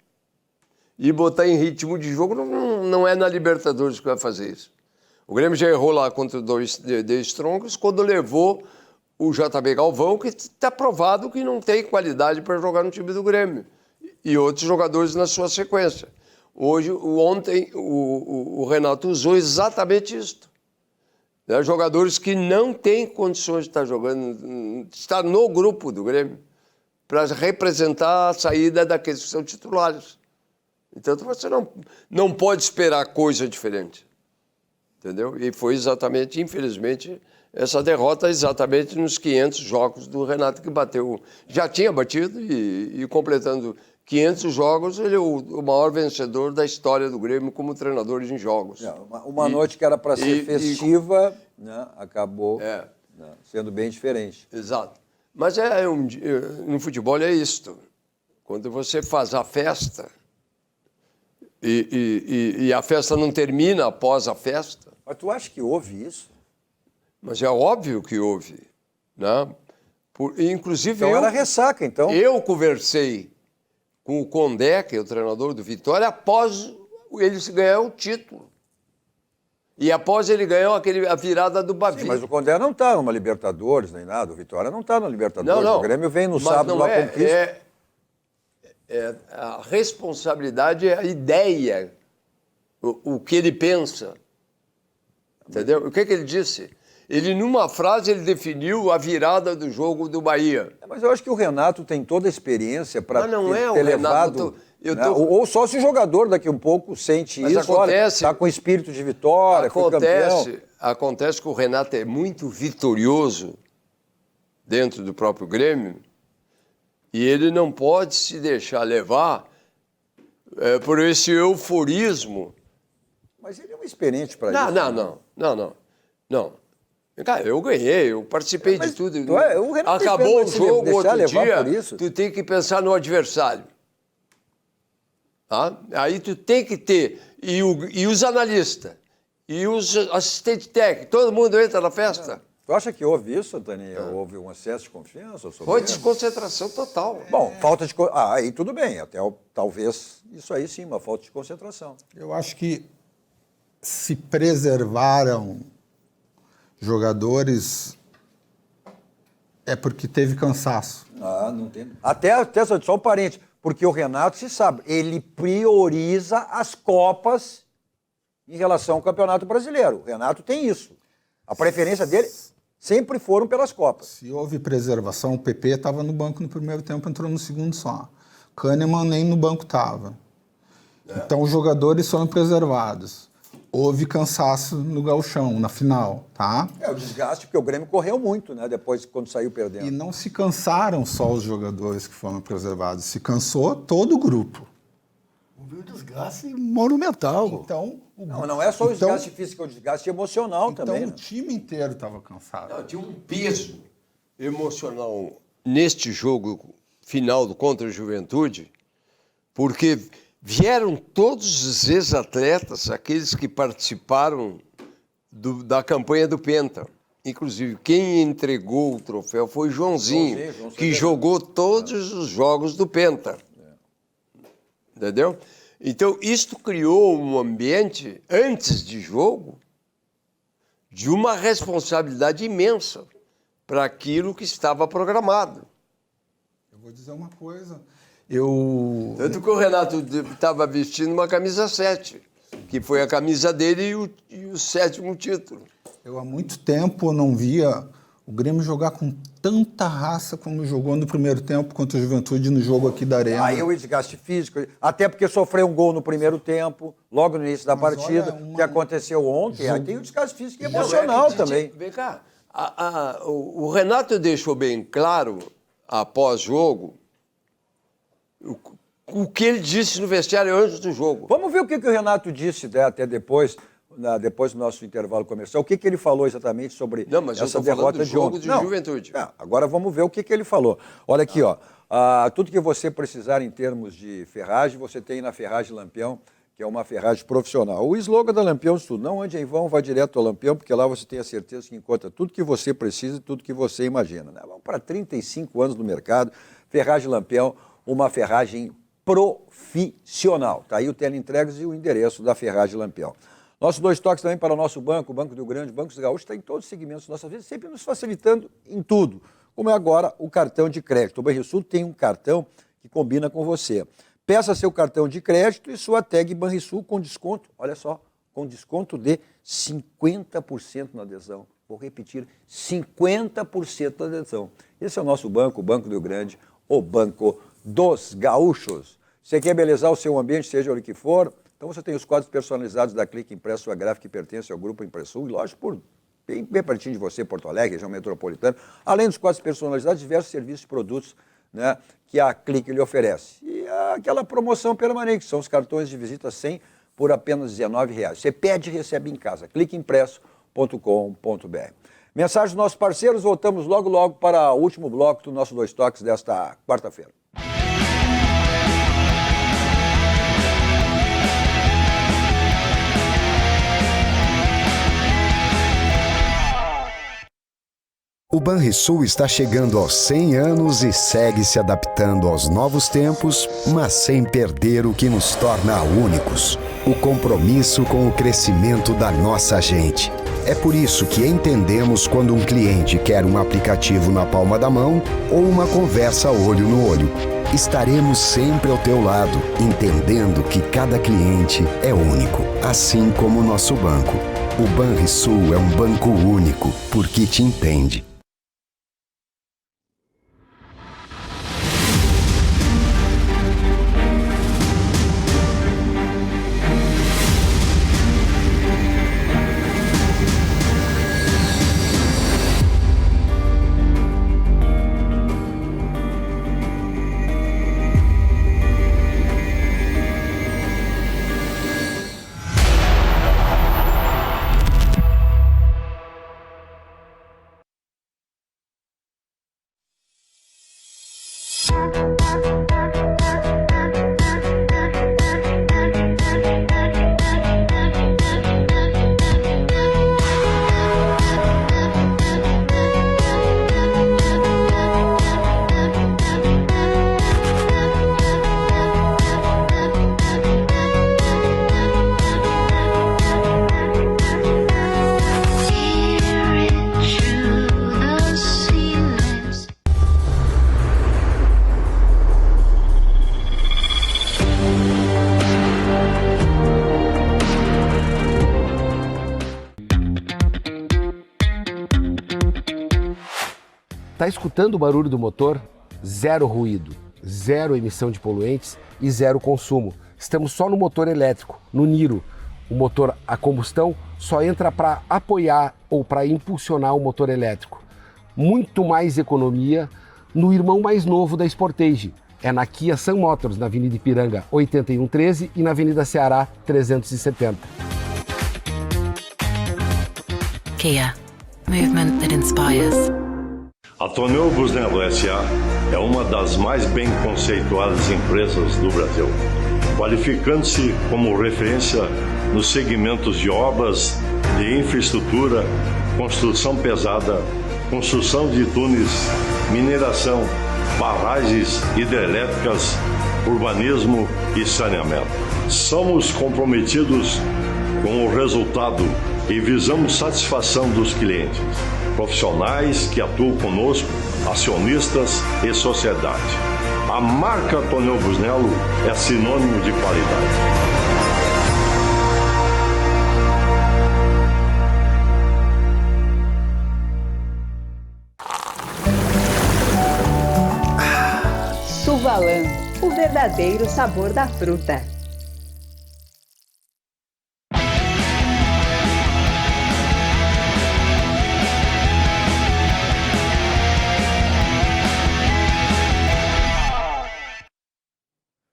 e botar em ritmo de jogo. Não é na Libertadores que vai fazer isso. O Grêmio já errou lá contra o The Strongest quando levou o JB Galvão, que está provado que não tem qualidade para jogar no time do Grêmio, e outros jogadores na sua sequência. Ontem, o Renato usou exatamente isso. Né? Jogadores que não têm condições de estar jogando, estar no grupo do Grêmio, para representar a saída daqueles que são titulares. Então, você não pode esperar coisa diferente. Entendeu? E foi exatamente, infelizmente, essa derrota exatamente nos 500 jogos do Renato, que bateu, já tinha batido e completando 500 jogos, ele é o maior vencedor da história do Grêmio como treinador em jogos. Uma noite que era para ser festiva, né, acabou sendo bem diferente. Exato. Mas no futebol é isto. Quando você faz a festa e a festa não termina após a festa... Mas tu acha que houve isso? Mas é óbvio que houve, né? Inclusive então era ressaca, então. Eu conversei com o Condé, que é o treinador do Vitória, após ele ganhar o título. E após ele ganhar a virada do Bavi. Sim, mas o Condé não está numa Libertadores nem nada, o Vitória não está na Libertadores. Não. O Grêmio vem no sábado lá conquista. A responsabilidade é a ideia, o que ele pensa. Entendeu? O que ele disse? Ele, numa frase, ele definiu a virada do jogo do Bahia. Mas eu acho que o Renato tem toda a experiência para ter levado... Renato, ou só se o jogador daqui um pouco sente isso, está com espírito de vitória, foi campeão. Acontece que o Renato é muito vitorioso dentro do próprio Grêmio e ele não pode se deixar levar por esse euforismo. Mas ele é um experiente para isso. Não. Cara, eu ganhei, eu participei de tudo. Acabou o jogo outro dia, tu tem que pensar no adversário. Tá? Aí tu tem que ter, e os analistas, e os assistentes técnicos, todo mundo entra na festa. Tu acha que houve isso, Antônio? Houve um excesso de confiança? Foi desconcentração total. Bom, falta de... aí tudo bem, até talvez isso aí sim, uma falta de concentração. Eu acho que se preservaram jogadores é porque teve cansaço. Não tem. Até só um parente, porque o Renato se sabe, ele prioriza as Copas em relação ao Campeonato Brasileiro. O Renato tem isso. A preferência dele sempre foram pelas Copas. Se houve preservação, o PP estava no banco no primeiro tempo, entrou no segundo só. Kahneman nem no banco estava. Então os jogadores foram preservados. Houve cansaço no gauchão, na final, tá? O desgaste, porque o Grêmio correu muito, né? Depois, quando saiu perdendo. E não se cansaram só os jogadores que foram preservados, se cansou todo o grupo. Houve um desgaste monumental. Então, não é só o desgaste físico, é o desgaste emocional também. Então o time inteiro estava cansado. Tinha um peso emocional neste jogo final contra a Juventude, porque... vieram todos os ex-atletas, aqueles que participaram da campanha do Penta. Inclusive, quem entregou o troféu foi Joãozinho, que jogou todos os jogos do Penta. Entendeu? Então, isto criou um ambiente, antes de jogo, de uma responsabilidade imensa para aquilo que estava programado. Eu vou dizer uma coisa. Tanto que o Renato estava vestindo uma camisa 7, que foi a camisa dele e o 7º título. Eu há muito tempo não via o Grêmio jogar com tanta raça como jogou no primeiro tempo contra a Juventude no jogo aqui da Arena. Aí o desgaste físico, até porque sofreu um gol no primeiro tempo, logo no início da partida, que aconteceu ontem. Aí tem o desgaste físico e emocional também. Vem cá, o Renato deixou bem claro, após jogo, o que ele disse no vestiário antes do jogo. Vamos ver o que o Renato disse até depois do nosso intervalo comercial. O que ele falou exatamente sobre essa derrota de ontem? De Juventude. Agora vamos ver o que ele falou. Olha aqui, ó. Tudo que você precisar em termos de ferragem, você tem na Ferragem Lampião, que é uma ferragem profissional. O slogan da Lampião é tudo. Não ande em vão, vá direto ao Lampião, porque lá você tem a certeza que encontra tudo que você precisa e tudo que você imagina. Né? Vamos para 35 anos no mercado. Ferragem Lampião, uma ferragem profissional. Está aí o teleentregas e o endereço da Ferragem Lampião. Nossos 2 toques também para o nosso banco, o Banco do Rio Grande, o Banco dos Gaúchos, está em todos os segmentos da nossa vida, sempre nos facilitando em tudo, como é agora o cartão de crédito. O Banrisul tem um cartão que combina com você. Peça seu cartão de crédito e sua tag Banrisul com desconto, olha só, com desconto de 50% na adesão. Vou repetir, 50% na adesão. Esse é o nosso banco, o Banco do Rio Grande, o Banco dos Gaúchos. Você quer belezar o seu ambiente, seja o que for? Então você tem os quadros personalizados da Clique Impresso, sua gráfica que pertence ao Grupo Impressul, e lógico, bem pertinho de você, Porto Alegre, região metropolitana, além dos quadros personalizados, diversos serviços e produtos, né, que a Clique lhe oferece. E aquela promoção permanente, que são os cartões de visita 100 por apenas R$19. Você pede e recebe em casa, cliqueimpresso.com.br. Mensagem dos nossos parceiros, voltamos logo para o último bloco do nosso 2 Toques desta quarta-feira. O Banrisul está chegando aos 100 anos e segue se adaptando aos novos tempos, mas sem perder o que nos torna únicos: o compromisso com o crescimento da nossa gente. É por isso que entendemos quando um cliente quer um aplicativo na palma da mão ou uma conversa olho no olho. Estaremos sempre ao teu lado, entendendo que cada cliente é único, assim como o nosso banco. O Banrisul é um banco único, porque te entende. Tá escutando o barulho do motor? Zero ruído, zero emissão de poluentes e zero consumo. Estamos só no motor elétrico, no Niro. O motor a combustão só entra para apoiar ou para impulsionar o motor elétrico. Muito mais economia no irmão mais novo da Sportage. É na Kia Sun Motors, na Avenida Ipiranga 8113 e na Avenida Ceará 370. Kia. Movement that inspires. A Tonel Busnello S.A. é uma das mais bem conceituadas empresas do Brasil, qualificando-se como referência nos segmentos de obras de infraestrutura, construção pesada, construção de túneis, mineração, barragens hidrelétricas, urbanismo e saneamento. Somos comprometidos com o resultado e visamos satisfação dos clientes, profissionais que atuam conosco, acionistas e sociedade. A marca Tonel Busnello é sinônimo de qualidade. Suvalan, o verdadeiro sabor da fruta.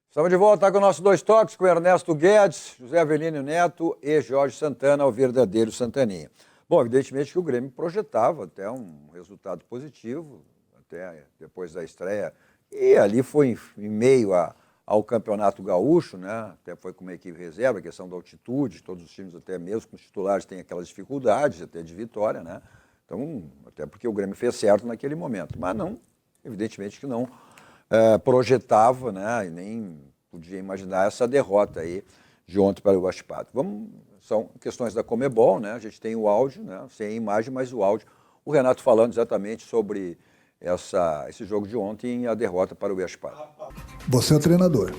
Estamos de volta com o nosso Dois Toques, com Ernesto Guedes, José Avelino Neto e Jorge Santana, o verdadeiro Santaninha. Bom, evidentemente que o Grêmio projetava até um resultado positivo, até depois da estreia, e ali foi em meio ao Campeonato Gaúcho, né? Até foi com uma equipe reserva, a questão da altitude, todos os times, até mesmo com os titulares, têm aquelas dificuldades até de vitória, né? Então, até porque o Grêmio fez certo naquele momento, mas não, evidentemente que não projetava, né, e nem podia imaginar essa derrota aí de ontem para o Huachipato. São questões da Conmebol, né? A gente tem o áudio, né, sem a imagem, mas o áudio. O Renato falando exatamente sobre esse jogo de ontem e a derrota para o Huachipato. Você é o treinador.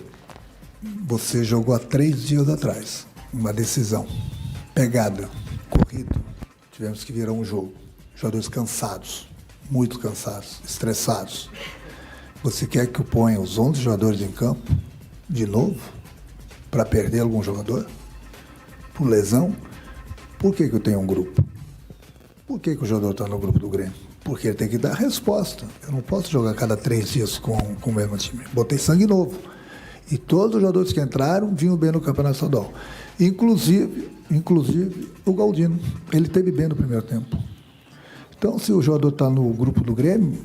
Você jogou há 3 dias atrás uma decisão. Pegada, corrido. Tivemos que virar um jogo. Jogadores cansados, muito cansados, estressados. Você quer que eu ponha os 11 jogadores em campo, de novo, para perder algum jogador? Por lesão? Por que eu tenho um grupo? Por que o jogador está no grupo do Grêmio? Porque ele tem que dar resposta. Eu não posso jogar cada 3 dias com o mesmo time. Botei sangue novo. E todos os jogadores que entraram vinham bem no Campeonato Estadual. Inclusive o Galdino. Ele teve bem no primeiro tempo. Então, se o jogador está no grupo do Grêmio,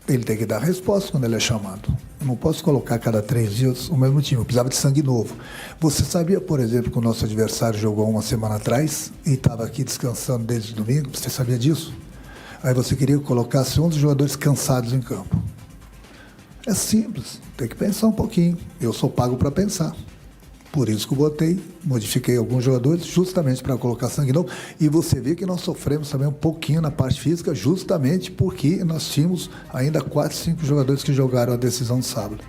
ele tem que dar resposta quando ele é chamado. Eu não posso colocar cada 3 dias o mesmo time. Eu precisava de sangue novo. Você sabia, por exemplo, que o nosso adversário jogou uma semana atrás e estava aqui descansando desde domingo? Você sabia disso? Aí você queria que colocasse 11 jogadores cansados em campo. É simples. Tem que pensar um pouquinho. Eu sou pago para pensar. Por isso que eu modifiquei alguns jogadores justamente para colocar sangue novo. E você vê que nós sofremos também um pouquinho na parte física, justamente porque nós tínhamos ainda 4, 5 jogadores que jogaram a decisão de sábado.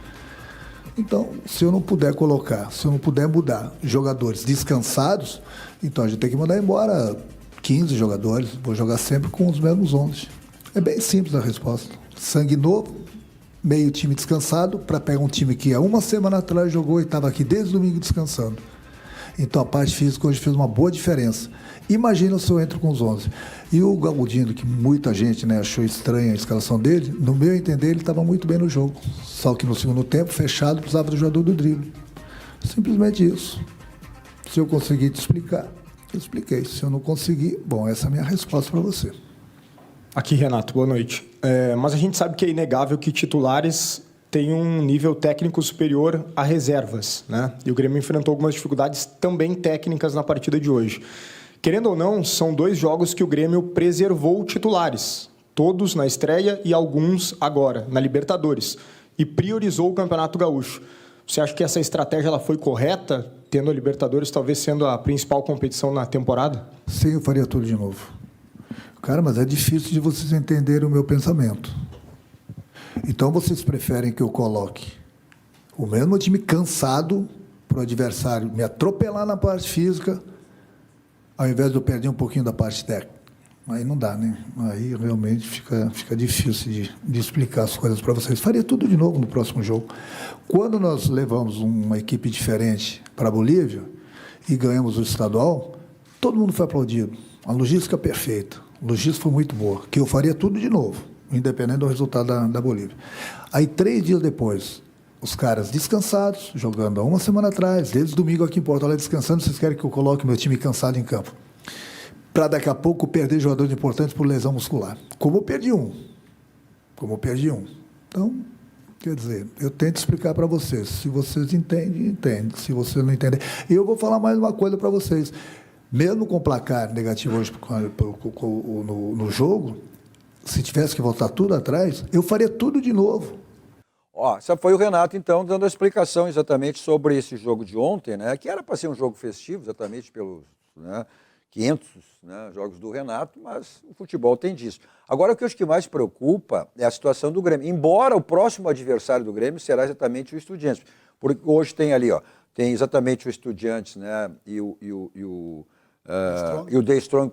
Então, se eu não puder colocar, se eu não puder mudar jogadores descansados, então a gente tem que mandar embora 15 jogadores. Vou jogar sempre com os mesmos 11. É bem simples a resposta. Sangue novo. Meio time descansado, para pegar um time que há uma semana atrás jogou e estava aqui desde domingo descansando. Então a parte física hoje fez uma boa diferença. Imagina se eu entro com os 11. E o Galdino, que muita gente, né, achou estranha a escalação dele, no meu entender ele estava muito bem no jogo. Só que no segundo tempo, fechado, precisava do jogador do drible. Simplesmente isso. Se eu conseguir te explicar, eu expliquei. Se eu não conseguir, bom, essa é a minha resposta para você. Aqui, Renato, boa noite. Mas a gente sabe que é inegável que titulares têm um nível técnico superior a reservas, né? E o Grêmio enfrentou algumas dificuldades também técnicas na partida de hoje. Querendo ou não, são 2 jogos que o Grêmio preservou titulares, todos na estreia e alguns agora, na Libertadores, e priorizou o Campeonato Gaúcho. Você acha que essa estratégia ela foi correta, tendo a Libertadores talvez sendo a principal competição na temporada? Sim, eu faria tudo de novo. Cara, mas é difícil de vocês entenderem o meu pensamento. Então, vocês preferem que eu coloque o mesmo time cansado para o adversário me atropelar na parte física, ao invés de eu perder um pouquinho da parte técnica. Aí não dá, né? Aí realmente fica difícil de explicar as coisas para vocês. Faria tudo de novo no próximo jogo. Quando nós levamos uma equipe diferente para a Bolívia e ganhamos o estadual, todo mundo foi aplaudido. A logística perfeita. A logística foi muito boa, que eu faria tudo de novo, independente do resultado da Bolívia. Aí, 3 dias depois, os caras descansados, jogando há uma semana atrás, desde domingo aqui em Porto Alegre descansando, vocês querem que eu coloque meu time cansado em campo? Para daqui a pouco perder jogadores importantes por lesão muscular. Como eu perdi um. Então, quer dizer, eu tento explicar para vocês. Se vocês entendem, entendem. Se vocês não entendem. E eu vou falar mais uma coisa para vocês. Mesmo com o placar negativo hoje no jogo, se tivesse que voltar tudo atrás, eu faria tudo de novo. Ó, essa foi o Renato, então, dando a explicação exatamente sobre esse jogo de ontem, né? Que era para ser um jogo festivo, exatamente pelos 500 jogos do Renato, mas o futebol tem disso. Agora, o que eu acho que mais preocupa é a situação do Grêmio. Embora o próximo adversário do Grêmio será exatamente o Estudiantes. Porque hoje tem ali, ó, tem exatamente o Estudiantes, né? E o The Strong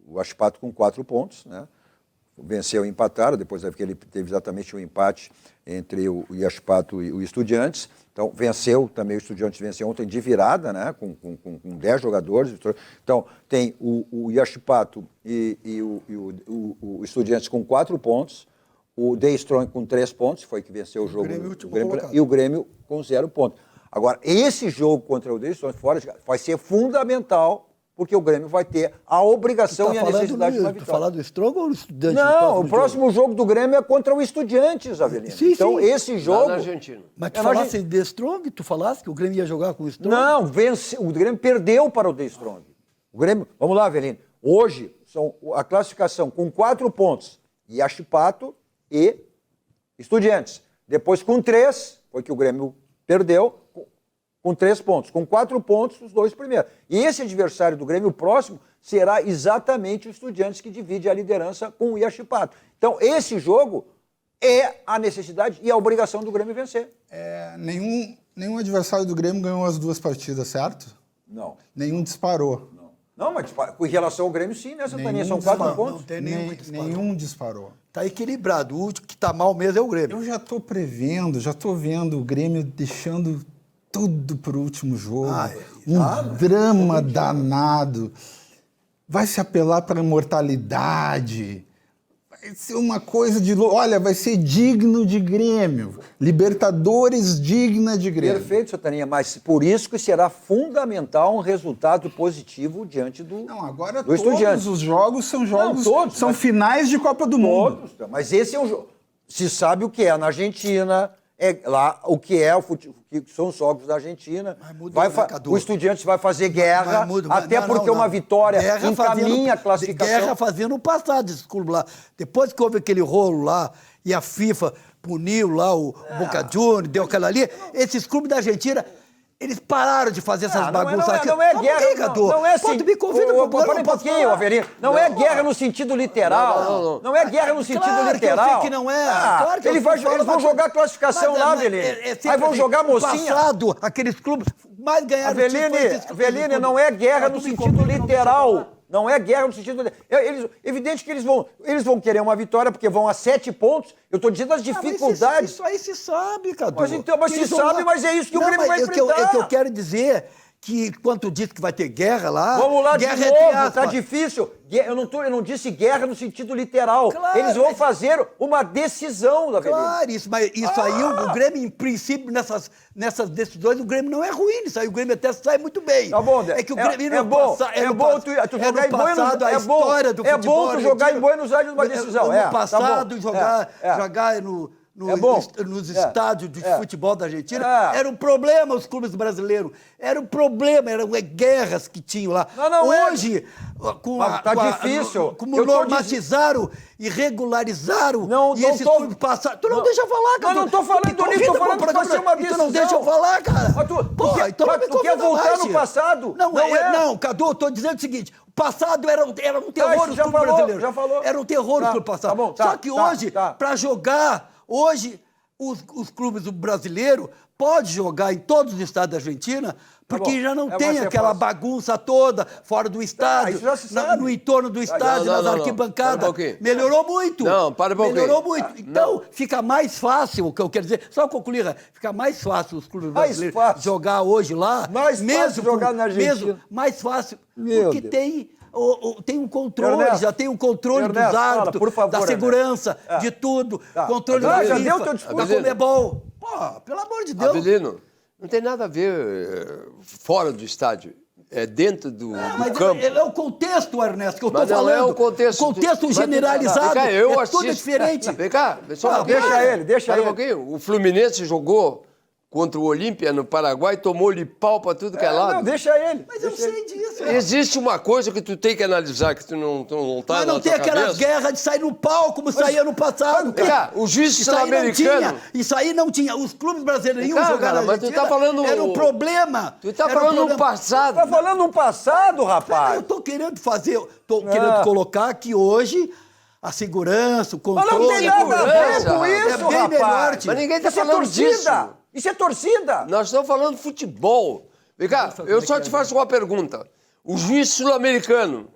o Achipato com 4 pontos, né? Venceu e empataram, depois que ele teve exatamente um empate entre o Iachipato e o Estudiantes. Então, venceu também, o Estudiantes venceu ontem de virada, né? Com 10 jogadores. Então, tem o Iachipato e o Estudiantes com 4 pontos, o The Strong com 3 pontos, foi que venceu o jogo, e o Grêmio com 0 pontos. Agora, esse jogo contra o The Strong fora vai ser fundamental, porque o Grêmio vai ter a obrigação e a necessidade de uma vitória. Tu falar do Strong ou do Estudiantes? Não, o próximo jogo do Grêmio é contra o Estudiantes, Avelino. Sim, então, esse jogo... Lá na Argentina. Mas tu falasse de The Strong? Tu falasse que o Grêmio ia jogar com o Strong? Não, o Grêmio perdeu para o The Strong. O Grêmio... Vamos lá, Avelino. Hoje, a classificação com 4 pontos, Iachipato e Estudiantes. Depois, com 3, foi que o Grêmio perdeu, com 3 pontos. Com 4 pontos, os 2 primeiros. E esse adversário do Grêmio, o próximo, será exatamente o Estudiantes, que divide a liderança com o Iachipato. Então, esse jogo é a necessidade e a obrigação do Grêmio vencer. Nenhum adversário do Grêmio ganhou as 2 partidas, certo? Não. Nenhum disparou. Não, mas com relação ao Grêmio, sim, né, Santana? São 4 pontos. Não tem nenhum que disparou. Nenhum disparou. Tá equilibrado. O último que está mal mesmo é o Grêmio. Eu já estou prevendo, já estou vendo o Grêmio deixando tudo para o último jogo. Drama danado. Vai se apelar para a imortalidade. Vai ser uma coisa de... Olha, vai ser digno de Grêmio. Libertadores digna de Grêmio. Perfeito, Santaninha, mas por isso que será fundamental um resultado positivo diante do Não, agora do Estudiantes. Todos os jogos são jogos... Não, todos, são finais de Copa do Mundo. Todos, mas esse é um jogo... Se sabe o que é na Argentina... lá o que é o futebol, que são os jogos da Argentina. O Estudiantes vai fazer guerra, até porque uma vitória encaminha a classificação. Guerra fazia no passado esse clube lá. Depois que houve aquele rolo lá e a FIFA puniu lá o Boca Juniors, deu aquela ali, esses clubes da Argentina... Eles pararam de fazer essas bagunças aqui. Não é guerra, não é assim. Pô, tu me convida para um pouquinho, Avelino. Não é guerra no sentido literal. Não é guerra no sentido literal. Eu sei que não é. Claro que eles vão jogar a classificação lá, Avelino. Aí vão jogar mocinha. Passado, aqueles clubes mais ganharam. Avelino, não é guerra no sentido literal. Não é guerra no sentido... Evidente que eles vão querer uma vitória, porque vão a 7 pontos. Eu estou dizendo as dificuldades. Isso aí se sabe, Cadu. Mas se sabe, mas é isso que o Grêmio vai enfrentar. É que eu quero dizer que, quando tu disse que vai ter guerra lá... Vamos lá, guerra de novo, tá difícil. Eu não disse guerra no sentido literal. Claro, eles vão fazer uma decisão da Avelino. Claro, mas isso aí, o Grêmio, em princípio, nessas decisões, o Grêmio não é ruim. Isso aí o Grêmio até sai muito bem. Tá bom, é que o Grêmio não é bom tu jogar em Buenos Aires. É bom tu jogar em Buenos Aires numa decisão. No passado, jogar nos estádios de futebol da Argentina, era um problema os clubes brasileiros. Era um problema, eram guerras que tinham lá. Hoje, difícil. Como normatizaram e regularizaram, e esses clubes passaram... Tu não deixa eu falar, cara. Eu não estou falando nisso, estou falando que vai ser uma decisão. Tu não deixa eu falar, cara. Tu quer voltar no passado? Não, Cadu, eu estou dizendo o seguinte... O passado era um terror os clubes brasileiros. Já falou. Era um terror os clubes passados. Só que hoje, para jogar... Hoje, os clubes brasileiros podem jogar em todos os estados da Argentina, porque já não tem aquela bagunça toda fora do estádio, no entorno do estádio, nas arquibancadas. Melhorou muito. Melhorou muito. Então, fica mais fácil, o que eu quero dizer, só concluir, fica mais fácil os clubes brasileiros jogar hoje lá. Mais fácil jogar na Argentina. Mais fácil, porque tem um controle, Ernesto, já tem um controle dos árbitros, da segurança, de tudo, controle da FIFA, já deu teu discurso. da Conmebol. Pô, pelo amor de Deus. Avelino, não tem nada a ver fora do estádio. É dentro do campo. É o contexto, Ernesto, que eu estou falando. Não é o contexto generalizado. Cá, eu é assisto, tudo diferente. Vem cá, deixa ele. Um pouquinho. O Fluminense jogou contra o Olímpia no Paraguai, tomou-lhe pau para tudo que é lado. Não, deixa ele. Mas eu sei disso. Existe uma coisa que tu tem que analisar, que tu não tá Mas não tem aquelas guerras de sair no pau, como saía no passado. Cara, o juiz sul-americano... Isso aí não tinha. Os clubes brasileiros iam jogar na mas tu tá falando... Era um problema. Tu tá falando no passado. Tá falando no passado, rapaz. Eu tô querendo querendo colocar que hoje... A segurança, o controle... Mas não tem nada a ver com isso, bem rapaz. Melhor, mas ninguém tá falando disso. Isso é torcida. Nós estamos falando de futebol. Vem cá, eu só te faço uma pergunta. O juiz sul-americano,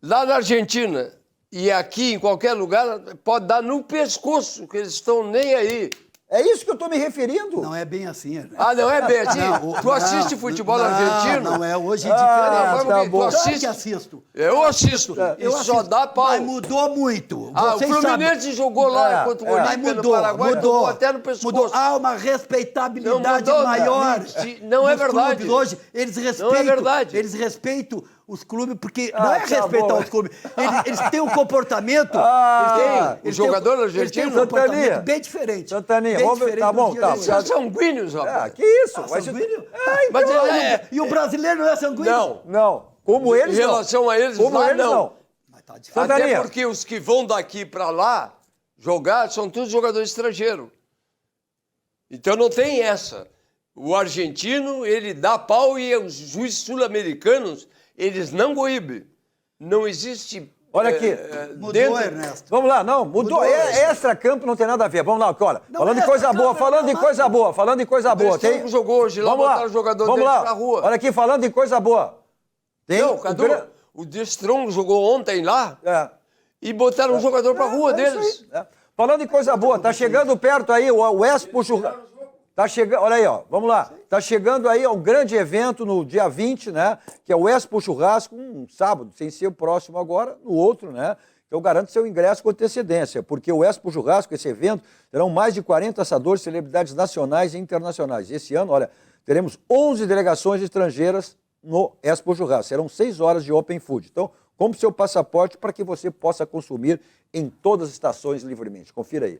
lá na Argentina e aqui em qualquer lugar, pode dar no pescoço, que eles estão nem aí. É isso que eu estou me referindo. Não é bem assim. Né? Ah, não é bem assim? Tu assiste futebol argentino? Não é, hoje é diferente. Tá bom. Tu assiste? Claro que assisto. Eu assisto. Só dá pau. Mas mudou muito. O Fluminense jogou lá contra o Olímpia no Paraguai, mudou até no pescoço. Mudou. Há uma respeitabilidade maior. Não é verdade. Hoje, eles respeitam. Não é verdade. Eles respeitam os clubes, porque não é respeitar os clubes. Eles têm um comportamento. O jogador argentino. Eles têm um comportamento bem diferente. Santaninha, vamos ver. Tá bom, tá. São sanguíneos, rapaz. Que isso? Sanguíneo? Mas e o brasileiro não é sanguíneo? Não. Como eles, em relação a eles, como lá, eles, não. Mas tá difícil. Até porque os que vão daqui para lá jogar são todos jogadores estrangeiros. Então não tem essa. O argentino, ele dá pau e os juízes sul-americanos, eles não coíbem. Não existe... Olha aqui. Mudou, Ernesto. Vamos lá, não, mudou. Extra-campo não tem nada a ver. Vamos lá, olha. Falando de coisa boa, falando de coisa boa. Tem jogou hoje lá, botaram o jogador dele pra rua. Olha aqui, falando de coisa boa. Não, Cadu, o De Strong jogou ontem lá e botaram um jogador pra rua deles. Falando de coisa boa, tá chegando perto aí o Expo Churrasco. Tá chegando, olha aí, ó, vamos lá. Tá chegando aí um grande evento no dia 20, né? Que é o Expo Churrasco, um sábado, sem ser o próximo agora, no outro, né? Eu garanto seu ingresso com antecedência, porque o Expo Churrasco, esse evento, terão mais de 40 assadores, celebridades nacionais e internacionais. Esse ano, olha, teremos 11 delegações estrangeiras no Expo Churrasco. Serão 6 horas de Open Food. Então, compre seu passaporte para que você possa consumir em todas as estações livremente. Confira aí.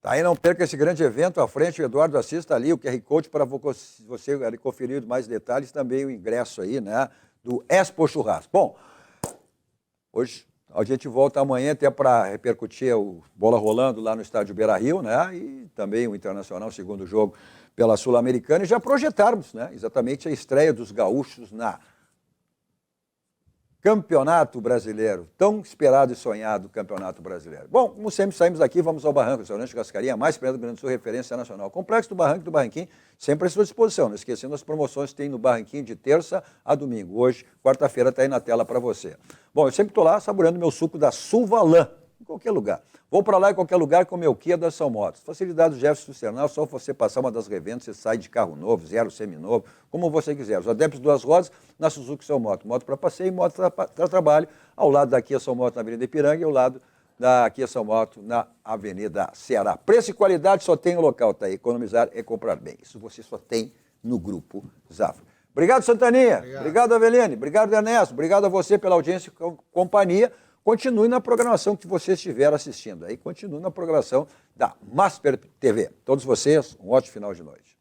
Aí não perca esse grande evento à frente, o Eduardo assista ali, o QR Code para você conferir mais detalhes, também o ingresso aí, né, do Expo Churrasco. Bom, hoje a gente volta amanhã até para repercutir o bola rolando lá no estádio Beira-Rio, né, e também o Internacional, segundo jogo pela Sul-Americana, e já projetarmos, né, exatamente a estreia dos gaúchos na Campeonato Brasileiro, tão esperado e sonhado Campeonato Brasileiro. Bom, como sempre, saímos daqui, vamos ao Barranco, restaurante Churrascaria, mais perto do Rio Grande do Sul, referência nacional. Complexo do Barranco e do Barranquim, sempre à sua disposição. Não esquecendo as promoções que tem no Barranquim de terça a domingo. Hoje, quarta-feira, está aí na tela para você. Bom, eu sempre estou lá saboreando meu suco da Suvalã, em qualquer lugar. Vou para lá em qualquer lugar com o meu Kia da São Motos. Facilidade do Jefferson Sernal, só você passar uma das revendas, você sai de carro novo, zero, seminovo, como você quiser. Os adeptos duas rodas na Suzuki São Moto. Moto para passeio e moto para trabalho, ao lado da Kia São Moto na Avenida Ipiranga e ao lado da Kia São Moto na Avenida Ceará. Preço e qualidade só tem no local, tá aí. Economizar é comprar bem. Isso você só tem no Grupo Zafra. Obrigado, Santaninha. Obrigado, Aveline. Obrigado, Ernesto. Obrigado a você pela audiência e companhia. Continue na programação que você estiver assistindo. Aí continue na programação da Masper TV. Todos vocês, um ótimo final de noite.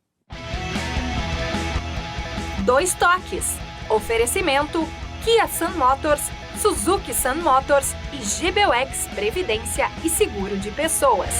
Dois toques. Oferecimento Kia Sun Motors, Suzuki Sun Motors e GBUX Previdência e Seguro de Pessoas.